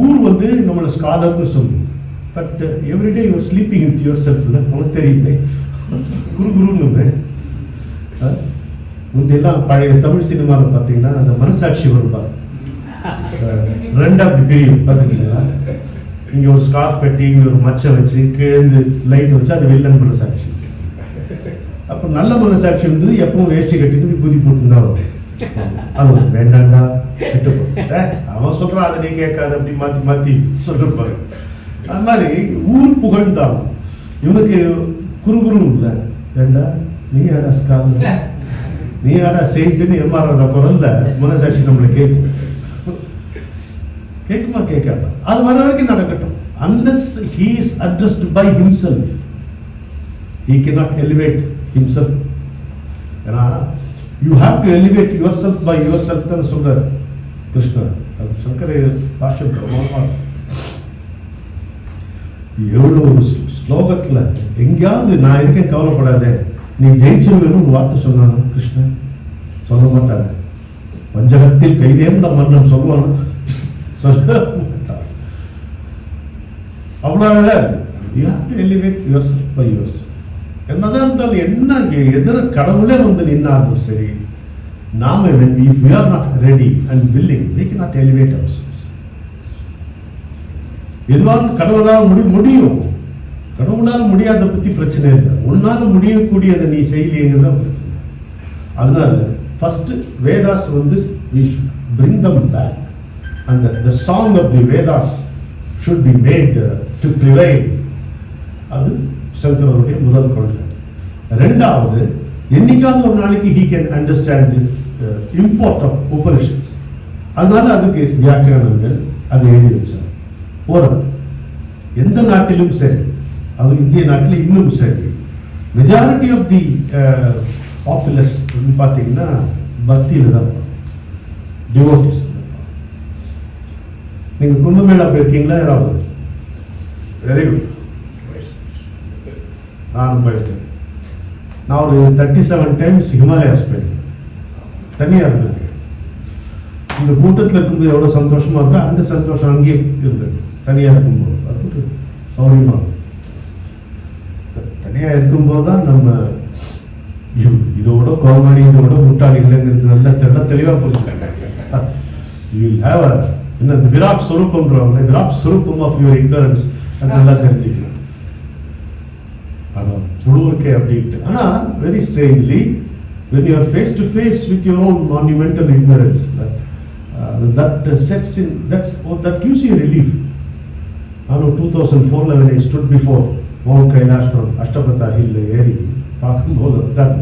ஊர் வந்து நம்மளை ஸ்காலர்னு சொல்லுவோம், but every day you're sleeping with your செல்ஃப்ல உனக்கு தெரியுமே குருன்னு. முந்தையெல்லாம் பழைய தமிழ் சினிமாவில் பார்த்தீங்கன்னா அந்த மனசாட்சி வருவார், ரெண்டா பிரியும் பார்த்துக்கீங்களா? இங்கே ஒரு ஸ்கார்ஃப் கட்டி இங்கே ஒரு மச்சம் வச்சு கிழந்து லைட் வச்சு அது வில்லன் மனசாட்சி. அப்போ நல்ல மனசாட்சி வந்து எப்பவும் வேஷ்டி கட்டிட்டு புதி போட்டுருந்தா வரும். அது வேண்டாண்டா கெட்டு அவன் சொல்றான் அதை நீ கேட்காது அப்படி மாற்றி மாற்றி சொல்லிருப்பாங்க. அது மாதிரி ஊர் புகழ்ந்தான் இவனுக்கு குரு இல்லை. ஏண்டா நீ ஆடா ஸ்காலர், நீ ஆடா செயின்ட்டுன்னு எம்ஆரோட குரல்ல மனசாட்சி நம்மளை கேட்குமா கேட்காதா? அது வர வரைக்கும் நடக்கட்டும். Unless he is addressed by himself, he cannot elevate himself. ஏன்னா you have to elevate yourself by yourself தான் சொல்றார் கிருஷ்ணர். அது சங்கர பாஷ்யம் பிரமாணமா எவ்வளோ ஸ்லோகத்துல எங்கேயாவது நான் இருக்கேன் கவலைப்படாத நீ ஜெயிச்சுன்னு ஒரு வார்த்தை சொன்னாங்க கிருஷ்ணன் சொல்ல மாட்டாங்க. வஞ்சகத்தில் கைதேர்ந்த மன்னன் சொல்லுவாங்க, சொல்ல மாட்டாங்க. அவ்வளவு you have to elevate yourself by yourself. என்னதான் இருந்தாலும் என்ன எதிர கடவுளே வந்து நின்னாலும் சரி, நாம if we are not ready and willing, we cannot elevate ourselves. எதுவாக கடவுளால் முடியும், கடவுளால் முடியாத பத்தி பிரச்சனை இல்லை, உன்னால முடியக்கூடியதை நீ செய்யலைங்கிறது தான் பிரச்சனை. அதனால ஃபர்ஸ்ட் வேதாஸ் வந்து we should bring them back and the song of the Vedas should be made to prevail. அது சங்கரருடைய முதல் கொள்கை. ரெண்டாவது, என்னைக்காவது ஒரு நாளைக்கு he can understand the import of Upanishads. அதனால அதுக்கு வியாக்கியானங்கள் அதை எழுதி வச்சார். போறது எந்த நாட்டிலும் சரி, அது இந்திய நாட்டில் இன்னும் சரி, மெஜாரிட்டி ஆஃப் தி பாப்புலஸ் பார்த்தீங்கன்னா பக்தியில் தான் டிவோட்டிஸ். நீங்க கும்பமேளா போயிருக்கீங்களா யாராவது? Very good. நானும் போயிருக்கேன். நான் ஒரு 37 டைம்ஸ் ஹிமாலயாஸ் போயிருக்கேன், தனியாக இருந்திருக்கேன். இந்த கூட்டத்தில் இருக்கும்போது எவ்வளோ சந்தோஷமா இருக்கோ அந்த சந்தோஷம் அங்கேயே இருந்தது. தனியாக இருக்கும்போது அது சௌரியமா தனியாக இருக்கும்போது தான் நம்ம இதோட கோமாளி இதோட முட்டாளி இல்லைங்கிறது நல்லா தெளிவாக புரிஞ்சுக்காங்க. யூ வில் ஹேவ் என்ன விராட் ஸ்வரூபம்ன்றவங்க, விராட் ஸ்வரூபம் ஆஃப் யுவர் இக்னரன்ஸ் அது நல்லா தெரிஞ்சுக்கலாம். ஆனால் முழுவதுக்கே அப்படின்ட்டு. ஆனால் very strangely when you are face to face with your own monumental ignorance, that sets in, that gives you relief. I know 2004 when I stood before Mount Kailash from Ashtabata Hill ஏறி பார்க்கும்போது தான்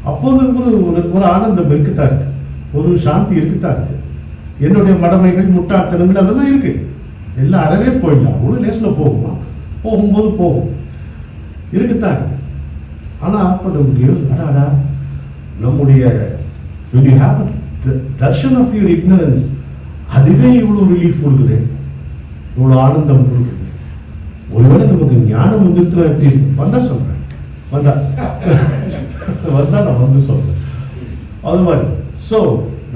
அப்போது ஒரு ஆனந்தம் இருக்குதான் இருக்கு, ஒரு சாந்தி இருக்குதான் இருக்கு. என்னுடைய மடமைகள் முட்டாள்தனங்கள் அதெல்லாம் இருக்கு, எல்லாம் அறவே போயிடலாம். அவ்வளோ லேசில் போகுமா? போகும்போது போகும், இருக்குத்தான் இருக்கு. ஆனால் அப்போ நமக்கு அடாடா நம்முடைய when you have the darshan of your ignorance, அதுவே இவ்வளோ ரிலீஃப் கொடுக்குது, இவ்வளோ ஆனந்தம் கொடுக்குது. ஒருவேளை நமக்கு ஞானம் வந்துருத்துனா எப்படி வந்தா சொல்றேன், வந்தா நான் வந்து சொல்றேன். அது மாதிரி ஸோ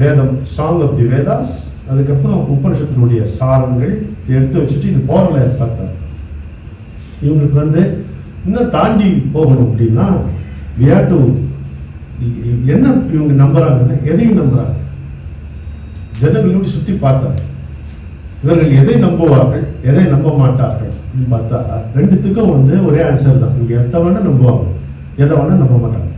வேதம், சாங் ஆஃப் தி வேதாஸ், அதுக்கப்புறம் உபனிஷத்தினுடைய சாரங்கள் எடுத்து வச்சுட்டு இது போறல பார்த்தா இவங்களுக்கு வந்து இன்னும் தாண்டி போகணும் அப்படின்னா we have to என்ன இவங்க நம்புறாங்கன்னா எதையும் நம்புறாங்க. ஜனங்களோடு சுற்றி பார்த்தாங்க இவர்கள் எதை நம்புவார்கள் எதை நம்ப மாட்டார்கள் பார்த்தா ரெண்டுத்துக்கும் வந்து ஒரே ஆன்சர் தான். இவங்க எதை வேணா நம்புவாங்க, எதை வேணா நம்ப மாட்டாங்க.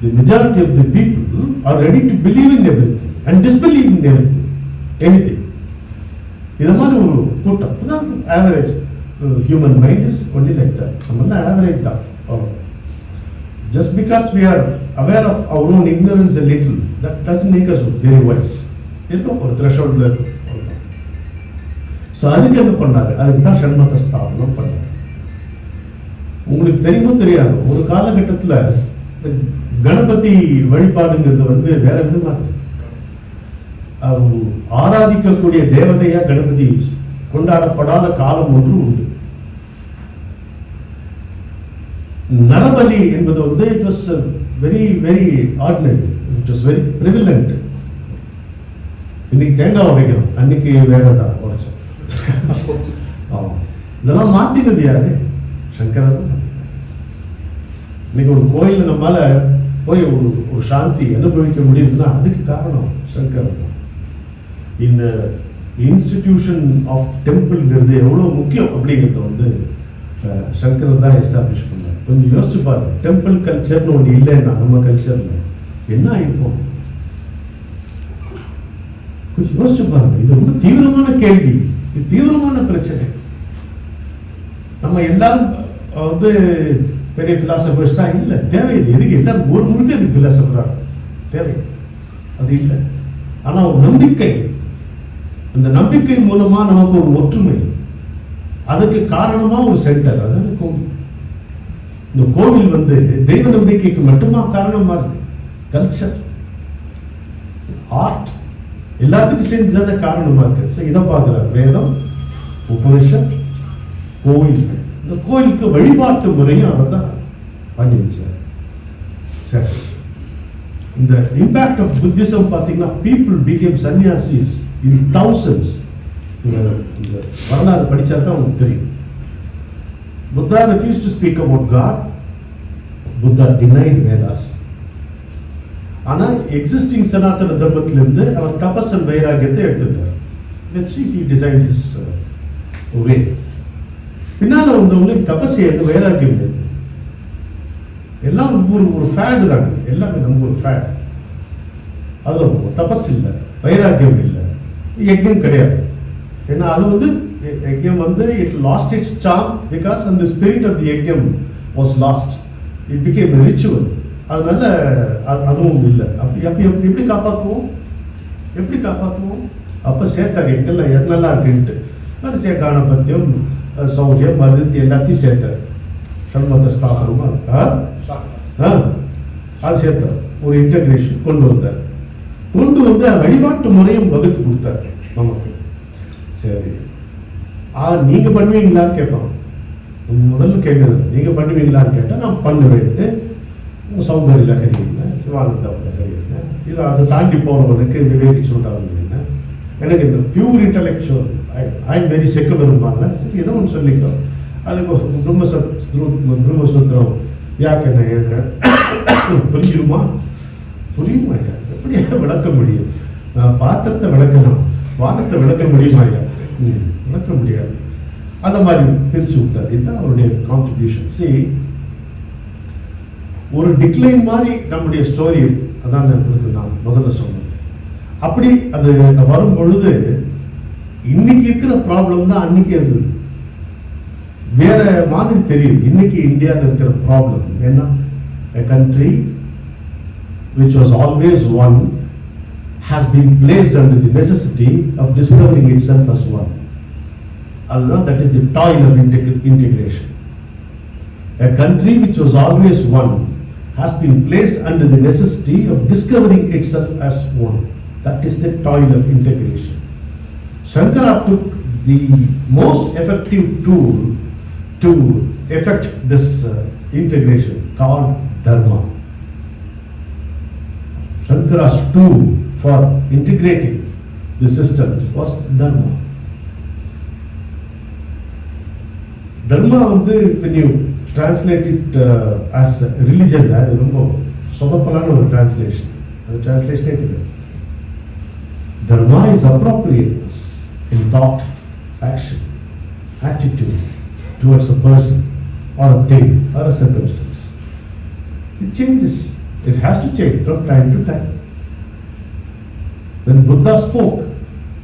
The majority of the people are ready to believe in everything and disbelieve in everything, anything. இது மாதிரி ஒரு கூட்டம் average human mind is only like that. நம்ம ஆவரேஜ் தான். Just because we are aware of our own ignorance a little, that doesn't make us very wise. இருக்கும் ஒரு த்ரெஷோல்டில் இருக்கும். So அதுக்கு என்ன பண்ணாரு? அதுக்கு தான் ஷண்மத ஸ்தாபனம் பண்ணாரு. உங்களுக்கு தெரியுமோ தெரியாது, ஒரு காலகட்டத்தில் கணபதி வழிபாடுங்கிறது வேற விதமா இருக்கு. ஆராதிக்கக்கூடிய தேவதையா கணபதி கொண்டாடப்படாத காலம் ஒன்று உண்டு. நரபலி என்பது it was very very ordinary, it was very prevalent. இன்னைக்கு தேங்காய் உடைக்கிறோம், அன்னைக்கு வேற தான் உடைச்சோம். இதெல்லாம் மாத்தினது யாரு? சங்கரர். இன்னைக்கு ஒரு கோயில நம்மால போய் ஒரு சாந்தி அனுபவிக்க முடியுதுன்னா அதுக்கு காரணம் சங்கரர் தான். இந்த இன்ஸ்டிடியூஷன் ஆஃப் டெம்பிள்ங்கிறது எவ்வளோ முக்கியம் அப்படிங்கிறத சங்கரர் தான் எஸ்டாப்ளிஷ் பண்ணார். கொஞ்சம் யோசிச்சு பாருங்க, டெம்பிள் கல்ச்சர்னு ஒன்று இல்லைன்னா நம்ம கல்ச்சர்ல என்ன ஆயிருப்போம்? கொஞ்சம் யோசிச்சு பாருங்க. இது ரொம்ப தீவிரமான கேள்வி, இது தீவிரமான பிரச்சனை. நம்ம எல்லாரும் பெரிய பிலாசபர்ஸா இல்லை, தேவையில்லை. எதுக்கு எல்லாரும் ஒரு முழுக்க எதுக்கு பிலாசபரா தேவை? அது இல்லை. ஆனா ஒரு நம்பிக்கை, அந்த நம்பிக்கை மூலமா நமக்கு ஒரு ஒற்றுமை, அதுக்கு காரணமா ஒரு சென்டர், அதாவது கோவில். இந்த கோவில் தெய்வ நம்பிக்கைக்கு மட்டுமா காரணமா இருக்கு? கல்ச்சர், ஆர்ட் எல்லாத்துக்கும் சேர்ந்து தானே காரணமா இருக்கு. ஸோ இதை பார்க்கிறார். வேதம், உபனிஷத், கோவில். இந்த கோயிலுக்கு வழிபாட்டு முறையும் அவர் தான் பண்ணி வச்சார். சரி, இந்த இம்பாக்ட் ஆஃப் புத்திசம் பார்த்தீங்கன்னா பீப்புள் பிகேம் சன்னியாசிஸ் இன் thousands. இந்த வரலாறு படிச்சா தான் உங்களுக்கு தெரியும். Buddha refused to speak about God. Buddha denied Vedas. ஆனா எக்ஸிஸ்டிங் சனாதன தர்மத்திலிருந்து அவர் தபஸ் அண்ட் வைராகியத்தை எடுத்துட்டார். வச்சு he designed his way. பின்னால உங்களுக்கு தபஸ் எது வைராகியம் எது? எல்லாம் ஒரு ஃபேடு தான். எல்லாமே நமக்கு ஒரு ஃபேட். அதுல தபஸ் இல்லை, வைராகியம் இல்லை, யஜ்ஞம் கிடையாது. ஏன்னா அது யஜ்ஞம் it last it's charm because அந்த ஸ்பிரிட் ஆஃப் தி யஜ்ஞம் was last. It became a ritual. அதனால அதுவும் இல்லை. எப்படி காப்பாற்றுவோம்? எப்படி காப்பாற்றுவோம்? அப்ப சேர்த்தாரு எங்கெல்லாம் என்னெல்லாம் இருக்குன்ட்டு வரிசையா காணபத்தியம், சௌரியம், மருதி எல்லாத்தையும் சேர்த்தாரு. சண்மத ஸ்தாபனமா அது சேர்த்தார். ஒரு இன்டகிரேஷன் கொண்டு வந்தார். வழிபாட்டு முறையும் வகுத்து கொடுத்தார் நமக்கு. சரி, நீங்க பண்ணுவீங்களான்னு கேட்பாங்க. முதல்ல கேட்கறது நீங்க பண்ணுவீங்களான்னு கேட்டா நான் பண்ணுவேன்ட்டு சௌந்தர்ய லகரி என்ன, சிவானந்த லகரி என்ன, இது அதை தாண்டி போனவனுக்கு விவேகி சொல்றாங்க என்ன, எனக்கு இந்த pure intellectual I am very செக்குலருமாங்க. சரி, ஏதோ ஒன்று சொல்லிக்கோ. அதுக்கு பிரம்மசூத்திரம் வியாக்கரண எழுதுறேன், புரிஞ்சிருமா? புரியுமா? எப்படி விளக்க முடியும்? பாத்திரத்தை விளக்கணும், வானத்தை விளக்க முடியுமா? விளக்க முடியாது. அந்த மாதிரி பிரிச்சு விட்டார். இதுதான் அவருடைய கான்ட்ரிபியூஷன். சரி, ஒரு டிக்ளைன் மாதிரி நம்முடைய ஸ்டோரி. அதான் நான் முதல்ல சொன்னேன். அப்படி அது வரும் பொழுது இன்னைக்கு இருக்கிற ப்ராப்ளம் தான் அன்னைக்கு இருந்தது. வேற மாதிரி தெரியுது. இன்னைக்கு இந்தியாவில் இருக்கிற ப்ராப்ளம் என்ன? A country which was always one has been placed under the necessity of discovering itself as one. That is the toil of integration. A country which was always one has been placed under the necessity of discovering itself as one. That is the toil of integration. Shankara took the most effective tool to effect this integration called dharma. Shankara's tool for integrating the systems was dharma. Dharma when you translate it as religion, அது ரொம்ப சொதப்பலான ஒரு translation. அது translation இல்லை. Dharma is appropriateness in thought, action, attitude towards a person or a thing or a circumstance. It changes. It has to change from time to time. When Buddha spoke,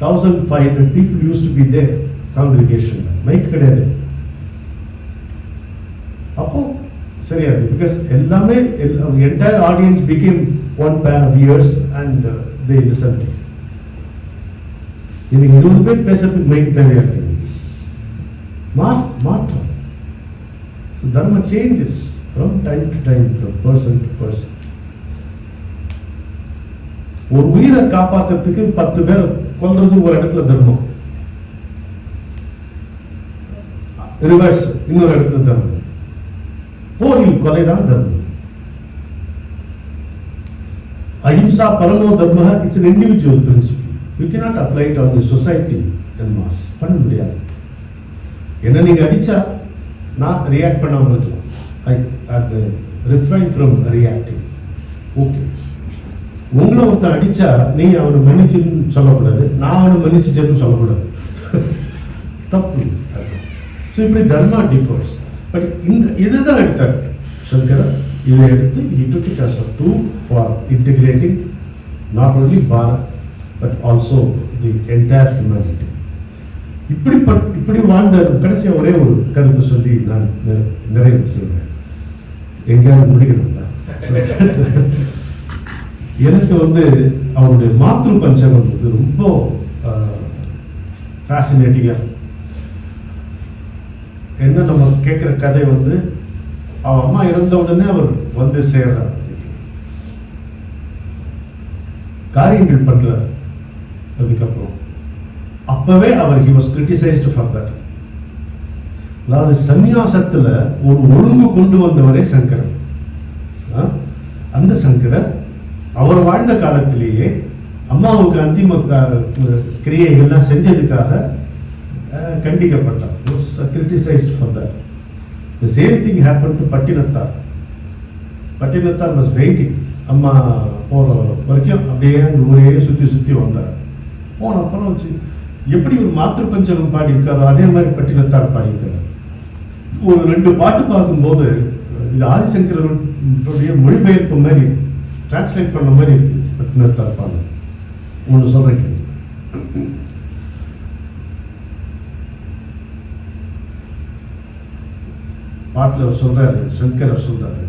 1,500 people used to be there, congregation. Mic கிடையாது. அப்போ சரியா, because எல்லாமே entire audience became one pair of ears and they listened. இன்னைக்கு 20 பேர் பேசுறதுக்கு mic தேவையா இருக்கு. மாற்றம். So dharma changes from time to time, from person to person. ஒரு உயிரை காப்பாத்துறதுக்கு 10 பேர் கொல்றது ஒரு இடத்துல தர்மம், ரிவர்ஸ் இன்னொரு இடத்துல தர்மம். போரில் கொலைதான் தர்மம். அஹிம்சா பரமோ தர்ம, it's an individual principle. You cannot apply it on the society and mass. பண்ண முடியாது. என்ன நீங்க அடிச்சா நான் ரியாக்ட் பண்ணாம இருக்கலாம். I refrain from reacting. Okay, உங்களை ஒருத்தன் அடிச்சா நீ அவனை மன்னிச்சுன்னு சொல்லக்கூடாது, நான் அவனை மன்னிச்சுட்டேன்னு சொல்லக்கூடாது. தப்பு. ஸோ இப்படி தர்மா டிஃபர்ஸ். பட் இந்த இதுதான் எடுத்தார் சங்கரா. இதை எடுத்து he took it as a tool for integrating not only Bharat but also the entire humanity. இப்படி வாழ்ந்த கடைசியாக ஒரே ஒரு கருத்து சொல்லி நான் நிறைவு செய்வேன். எங்கேயாவது முடிக்கணும்ல. எனக்கு அவருடைய மாத்ரு பஞ்சகம் ரொம்ப ஃபேசினேட்டிங்காக. என்ன நம்ம கேட்குற கதை அவன் அம்மா இறந்த உடனே அவர் சேர்றார், காரியங்கள் பண்றார். அதுக்கப்புறம் அப்பவே அவர் he was criticized for that. அதாவது சந்நியாசத்துல ஒரு ஒழுங்கு கொண்டு வந்தவரே சங்கரன். அந்த சங்கரர் அவர் வாழ்ந்த காலத்திலேயே அம்மாவுக்கு அந்திம கிரியைகள்லாம் செஞ்சதுக்காக கண்டிக்கப்பட்டார். was criticized for that. The same thing happened to Pattinatthar. Pattinatthar was waiting. அம்மா போற வரைக்கும் அப்படியே அந்த ஊரையே சுத்தி வந்தார். போன அப்புறம் வச்சு எப்படி ஒரு மாத்ரு பஞ்சகம் பாடி இருக்காரோ அதே மாதிரி பட்டினத்தார் பாடியிருக்காரு. ஒரு 2 பாட்டு பார்க்கும்போது இது ஆதிசங்கரனுடைய மொழிபெயர்ப்பு மாதிரி டிரான்ஸ்லேட் பண்ண மாதிரி இருக்கு. பட்டினத்தார் பாடு ஒன்று சொல்றேன். பாட்டில் சொல்றாரு, சங்கரர் சொல்றாரு,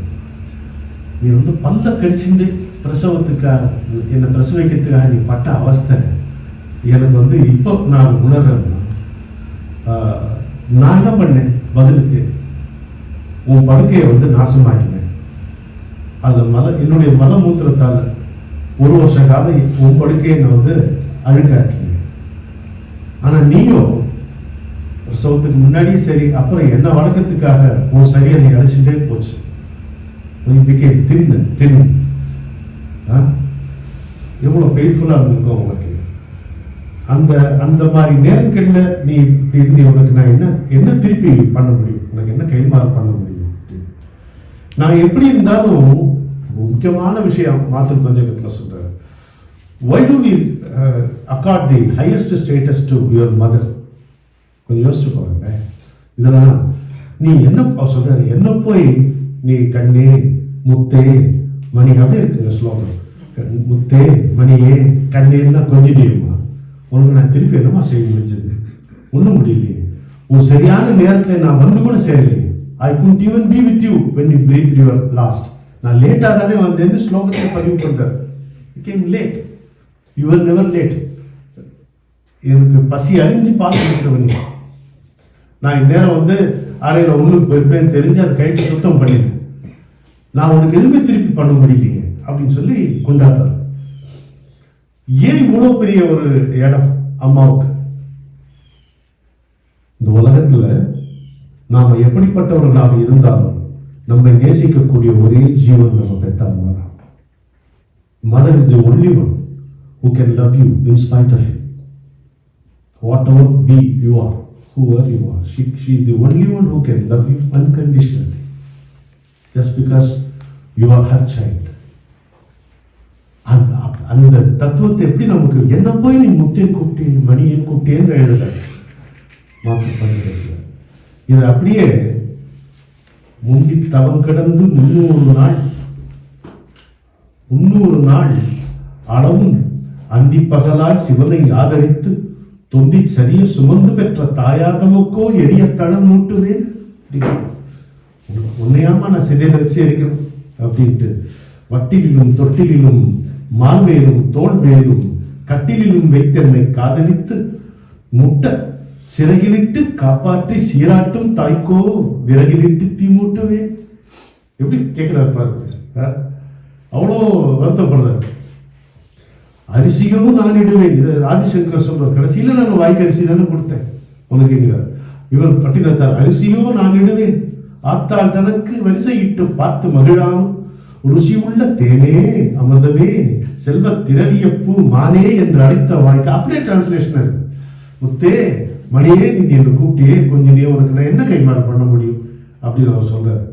நீ பல்ல கடிச்சுட்டு பிரசவத்துக்காக என்னை பிரசவிக்கிறதுக்காக நீ பட்ட அவஸ்தை எனக்கு இப்போ நான் உணர்றேன். நான் என்ன பண்ணேன் பதிலுக்கு, உன் படுக்கையை நாசமாக்கினேன். அதில் என்னுடைய மலமூத்திரத்தால் 1 வருஷ காலம் உன் படுக்கையை நான் அழுக்காக்கினேன். ஆனால் நீயும் பிரசவத்துக்கு முன்னாடியே சரி, அப்புறம் என்ன வழக்கத்துக்காக உன் சரியா நீ அழைச்சிட்டே போச்சு. தின்னு எவ்வளோ பெயின்ஃபுல்லாக இருந்திருக்கும் உனக்கு. அந்த மாதிரி நேரங்களில் நீ இருந்து உனக்கு நான் என்ன திருப்பி பண்ண முடியும், உனக்கு என்ன கைமாறு பண்ண முடியும். நான் எப்படி இருந்தாலும் முக்கியமான விஷயம் மாத்திரு பஞ்சகத்தில் சொல்றேன். Why do we accord the highest status to your mother? கொஞ்சம் யோசிச்சு பாருங்க. இதெல்லாம் நீ என்ன சொல்ற, என்ன போய் நீ கண்ணே முத்தே மணி அப்படியே இருக்குங்க ஸ்லோகம். முத்தே மணியே கண்ணேன்னா கொஞ்சிடியுமா, உனக்கு நான் திருப்பி என்னமா செய்ய முடிஞ்சது, ஒன்றும் முடியலையே. ஒரு சரியான நேரத்தில் நான் கூட சேரலையே. I couldn't even be with you when you breathed your last. நான் லேட்டாக தானே வந்தேன்னு ஸ்லோகத்தை பதிவு பண்றார். It came late. You were never late. எனக்கு பசி அறிஞ்சு பார்த்துருக்கவன் நான் இந்நேரம் அறையில் உள்ளுக்கு போயிருப்பேன் தெரிஞ்சு அதை கைட்டு சுத்தம் பண்ணிடுறேன். நான் உனக்கு எதுவுமே திருப்பி பண்ண முடியலையே அப்படின்னு சொல்லி கொண்டாடுறார். ஏன் இவ்வளோ பெரிய ஒரு இடம் அம்மாவுக்கு? இந்த உலகத்துல நாம எப்படிப்பட்டவர்களாக இருந்தாலும் நம்மை நேசிக்கக்கூடிய ஒரே ஜீவன் நம்ம பெத்த அம்மா தான். Mother is the only one who can love you in spite of you. Whatever be you are, whoever you are, she is the only one who can love you unconditionally, just because you are her child. அந்த தத்துவத்தை எப்படி நமக்கு என்ன போய் நீ முத்தேன் கூப்பிட்டேன் மணியன் கூப்பிட்டேன்னு எழுத மாத்திர பஞ்சகத்தில் இது அப்படியே முந்தி தவம் கிடந்து 300 நாள் அளவும் அந்தி பகலாய் சிவனை ஆதரித்து தொந்தி சரிய சுமந்து பெற்ற தாயாதமுக்கோ எரிய தடம் மூட்டுவேன். உன்னையாமா நான் சிதையில வச்சு எரிக்கணும் அப்படின்ட்டு வட்டிலும் தொட்டிலும் மால்வேலும் தோல்வேலும் கட்டிலும் வைத்தென்னை காதலித்து முட்ட சிறகிலிட்டு காப்பாற்றி சீராட்டும் தாய்க்கோ விறகிலிட்டு தீ மூட்டுவேன். எப்படி கேட்கிறாரு பாருங்க, அவ்வளோ வருத்தப்படுறாரு. அரிசியும் நான் இடுவேன், இது ஆதிசங்கர் சொல்றார். கடைசியில நான் வாய்க்கு அரிசி தானே கொடுத்தேன் உனக்குங்கிறார். இவர் பட்டினத்தார், அரிசியும் நான் இடுவேன், ஆத்தாள் தனக்கு வரிசையிட்டு பார்த்து மகிழாம், ருசி உள்ள தேனே அமிர்தமே செல்வ திரவிய பூ மானே என்று அழைத்த வாய்க்கு. அப்படியே டிரான்ஸ்லேஷன். முத்தே மணியே நீ என்று கூப்பிட்டியே, கொஞ்சம் நீ உனக்கு நான் என்ன கைமாறு பண்ண முடியும் அப்படின்னு அவர் சொல்றாரு.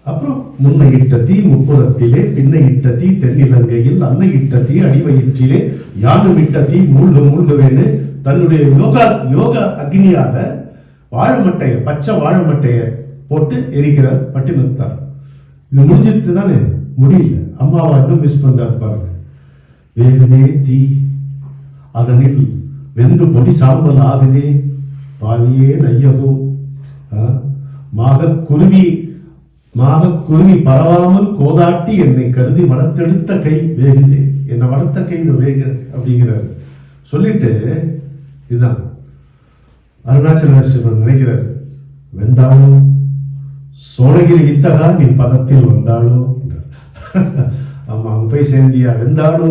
அப்புறம் முன்னை இட்ட தீ முப்புறத்திலே, பின்னை இட்ட தீ தென்னிலங்கையில், அன்னை இட்ட தீ அடிவயிற்றிலே, யானும் இட்ட தீ மூழ்கவேன்னு தன்னுடைய யோக அக்னியால வாழைமட்டைய, பச்சை வாழைமட்டைய போட்டு எரிக்கிறார் பட்டினத்தார். இது முடிஞ்சிட்டு தானே, முடியல. அம்மாவா இன்னும் மிஸ் பண்றாரு பாருங்க. வேகுதே தீ அதனில் வெந்து பொடி சாம்பல் ஆகுதே, பாவியே நையகோ குருவி பரவாமல் கோதாட்டி என்னை கருதி வளர்த்தெடுத்த கை வேகுதே, என்னை வளர்த்த கை இது வேகு அப்படிங்கிறார். சொல்லிட்டு இதுதான் அருணாச்சல நினைக்கிறார். வெந்தாலும் சோழகிரி வித்தகா நீ பதத்தில் வந்தாளோ. ஆமா, அங்க போய் சேர்ந்தியா? வெந்தாளோ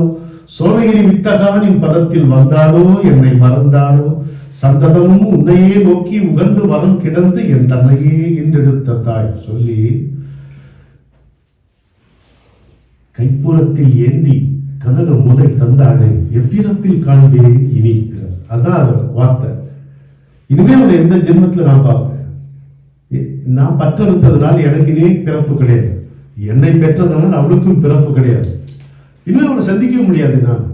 சோழகிரி வித்தகா நீ பதத்தில் வந்தாளோ, என்னை மறந்தாளோ, சந்ததமும் உன்னையே நோக்கி உகந்து வரம் கிடந்து என் தன்னையே என்றெடுத்த தாய் சொல்லி கைப்புறத்தில் ஏந்தி கனக முலை தந்தாளை எப்பிறப்பில் காண்பேன் இனி. அதான் வார்த்தை. இனிமே அவனை எந்த ஜென்மத்தில் நான் பார்ப்பேன். நான் பற்றறுத்ததுனால எனக்கு இனி பிறப்பு கிடையாது, என்னை பெற்றதனால் அவளுக்கும் பிறப்பு கிடையாது. இனிமே அவனை சந்திக்க முடியாது. நான்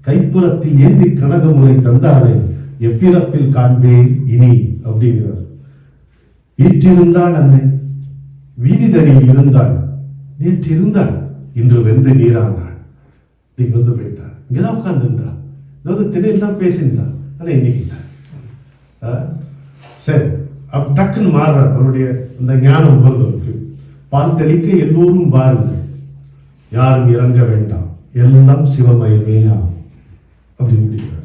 கைப்புறத்தில் ஏந்தி கனக முலை தந்தாளை எப்பிறப்பில் காண்பேன் இனி அப்படிங்கிறார். வீற்றிருந்தாள் அன்னை, வீதி தனியில் இருந்தாள், நேற்று இருந்தாள், இன்று வெந்து நீரானாள். நீங்க வந்து போயிட்டார், இங்கதான் உட்கார்ந்து இருந்தாள், ஏதாவது திணையில் தான் பேசியிருந்தாள், ஆனா இன்னைக்கு சரி. டக்குன்னு மாறுறார். அவருடைய அந்த ஞானம் வருவதற்கு பால் தெளிக்க எல்லோரும் வாருங்கள், யாரும் இறங்க வேண்டாம், எல்லாம் சிவமயமே ஆகும் அப்படின்னு முடிக்கிறார்.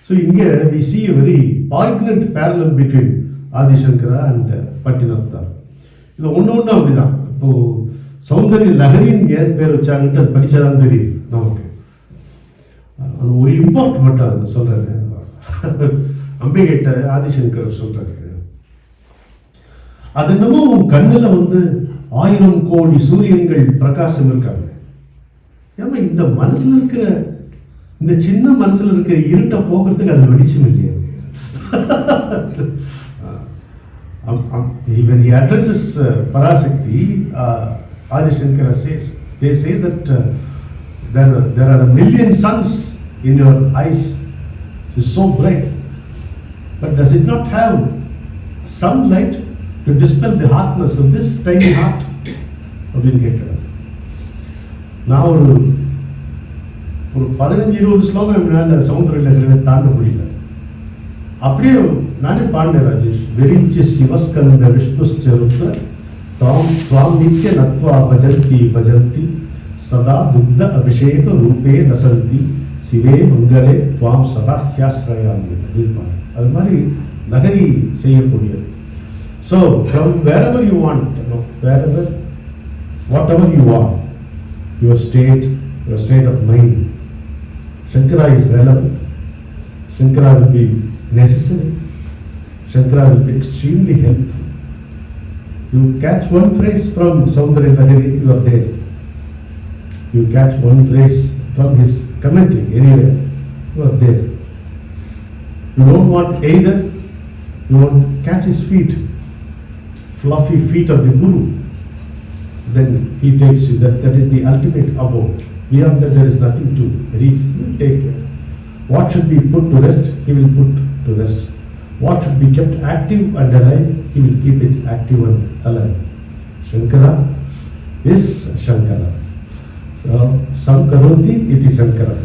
So here we see a very poignant parallel between Shankara and Pattinatthar. இது ஒன்று அப்படிதான். இப்போ சௌந்தரிய லஹரின் ஏன் பேர் வச்சாங்கன்ட்டு அது படிச்சாதான் தெரியும் நமக்கு. ஒரு இம்பார்ட் மட்டும் அது சொல்றாரு. அம்பிகைட்ட ஆதிசங்கர் சொல்றாரு, அது என்னமோ உன் கண்ணுல வந்து 1000 கோடி சூரியன்கள் பிரகாசம் இருக்காங்க. ஏமா இந்த மனசுல இருக்கிற, இந்த சின்ன மனசுல இருக்கிற இருட்டை போக்குறதுக்கு அது வெளிச்சம் இல்லையா? When he addresses Parasakti, Shankara says, they say that there are a million suns in your eyes. It's so bright, but does it not have some light to dispel the hardness of this tiny heart? அப்படின்னு கேட்கிறார். நான் ஒரு 15-20 ஸ்லோகம் என்னால் சமுத்திர லஹரியை தாண்ட முடியல. அப்படியே நானே பாடினேன் ராஜேஷ். வெறிஞ்சி சிவஸ்கந்த விஷ்ணுச்சருத்த தாம் ஸ்வாம் நித்ய நத்வா பஜந்தி பஜந்தி சதா துக்த அபிஷேக ரூபே நசந்தி சிவே மங்களே துவாம் சதா ஹியாஸ்ரயாமி அப்படின்னு. அது மாதிரி லஹரி செய்யக்கூடியது. So from wherever you want, wherever, whatever you are, your state of mind, Shankara is relevant. Shankara will be necessary. Shankara will be extremely helpful. You catch one phrase from Saundara Lahari, you are there. You catch one phrase from his commentary anywhere, you are there. You don't want either, you want to catch his feet, fluffy feet of the Guru, then he takes you. That is the ultimate abode. Beyond that there is nothing to reach. He will take care. What should be put to rest, he will put to rest. What should be kept active and alive, he will keep it active and alive. Shankara is Shankara. So, Sankaroti iti Shankara.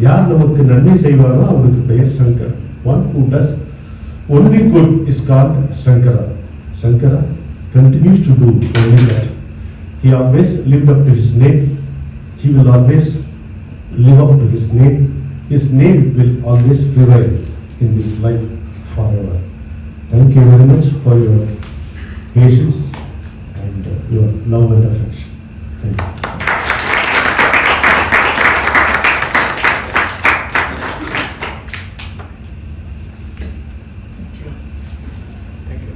யார் நமக்கு நன்மை செய்வாரோ அவருக்கு பெயர் Shankar. One who does only good is called Shankara. Shankara continues to do only that. He always lived up to his name. He will always live up to his name. His name will always prevail in this life forever. Thank you very much for your patience and your love and affection. Thank you. Thank you.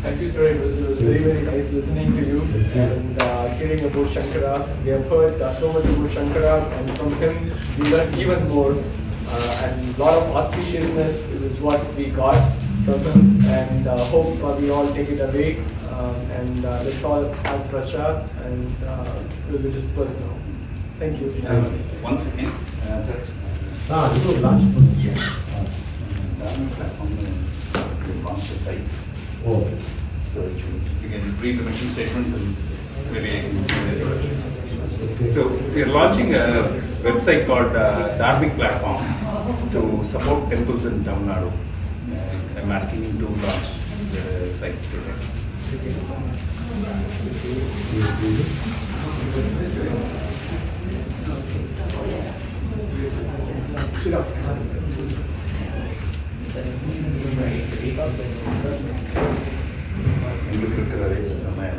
Thank you, sir. It was very, very nice listening to you and hearing about Shankara. We have heard so much about Shankara, and from him we learned even more. And a lot of auspiciousness is what we got from him, and hope we all take it away. And let's all have prasad and we'll be dispersed now. Thank you. Once again, sir. This was lunch. Yeah. Platform will launch the site. Oh. So you can read the mission statement and maybe I can do it. So we are launching a website called Dharmic Platform to support temples in Tamil Nadu. I'm asking you to launch the site today. Sit down. உங்களுக்கு இருக்கிறாரே சொன்னேன்.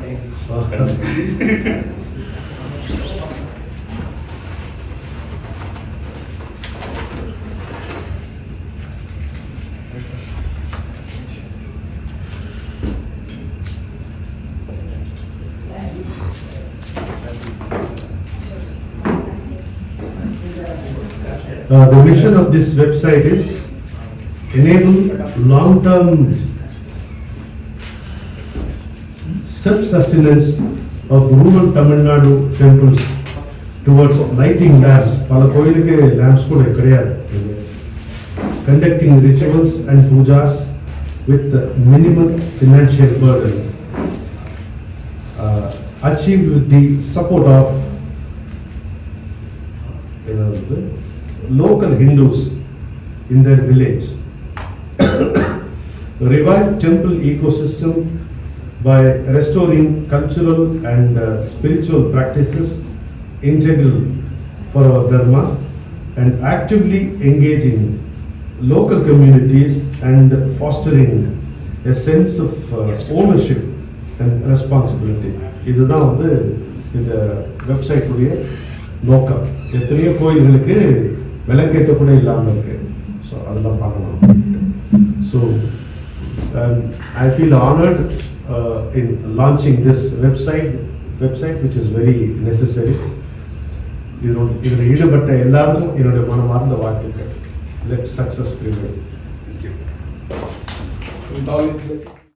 The mission of this website is enable long-term self-sustenance of rural Tamil Nadu temples towards lighting lamps. பல கோயிலுக்கு lamps கூட கிடையாது. Conducting rituals and pujas with minimal financial burden. Achieved with the support of local Hindus in their village. Revive temple ecosystem by restoring cultural and spiritual practices integral for our dharma, and actively engaging local communities and fostering a sense of ownership and responsibility. இதுதான் வந்து இந்த website உடைய நோக்கம். எத்தனையோ கோயில்களுக்கு விளக்கேற்ற கூட இல்லாமல் இருக்கு. ஸோ அதெல்லாம் பார்க்கணும். So I feel honored in launching this website which is very necessary. இதில் ஈடுபட்ட எல்லாருக்கும் என்னுடைய மனமார்ந்த வாழ்த்துக்கள். Let success prevail. Thank you. So with all these blessings.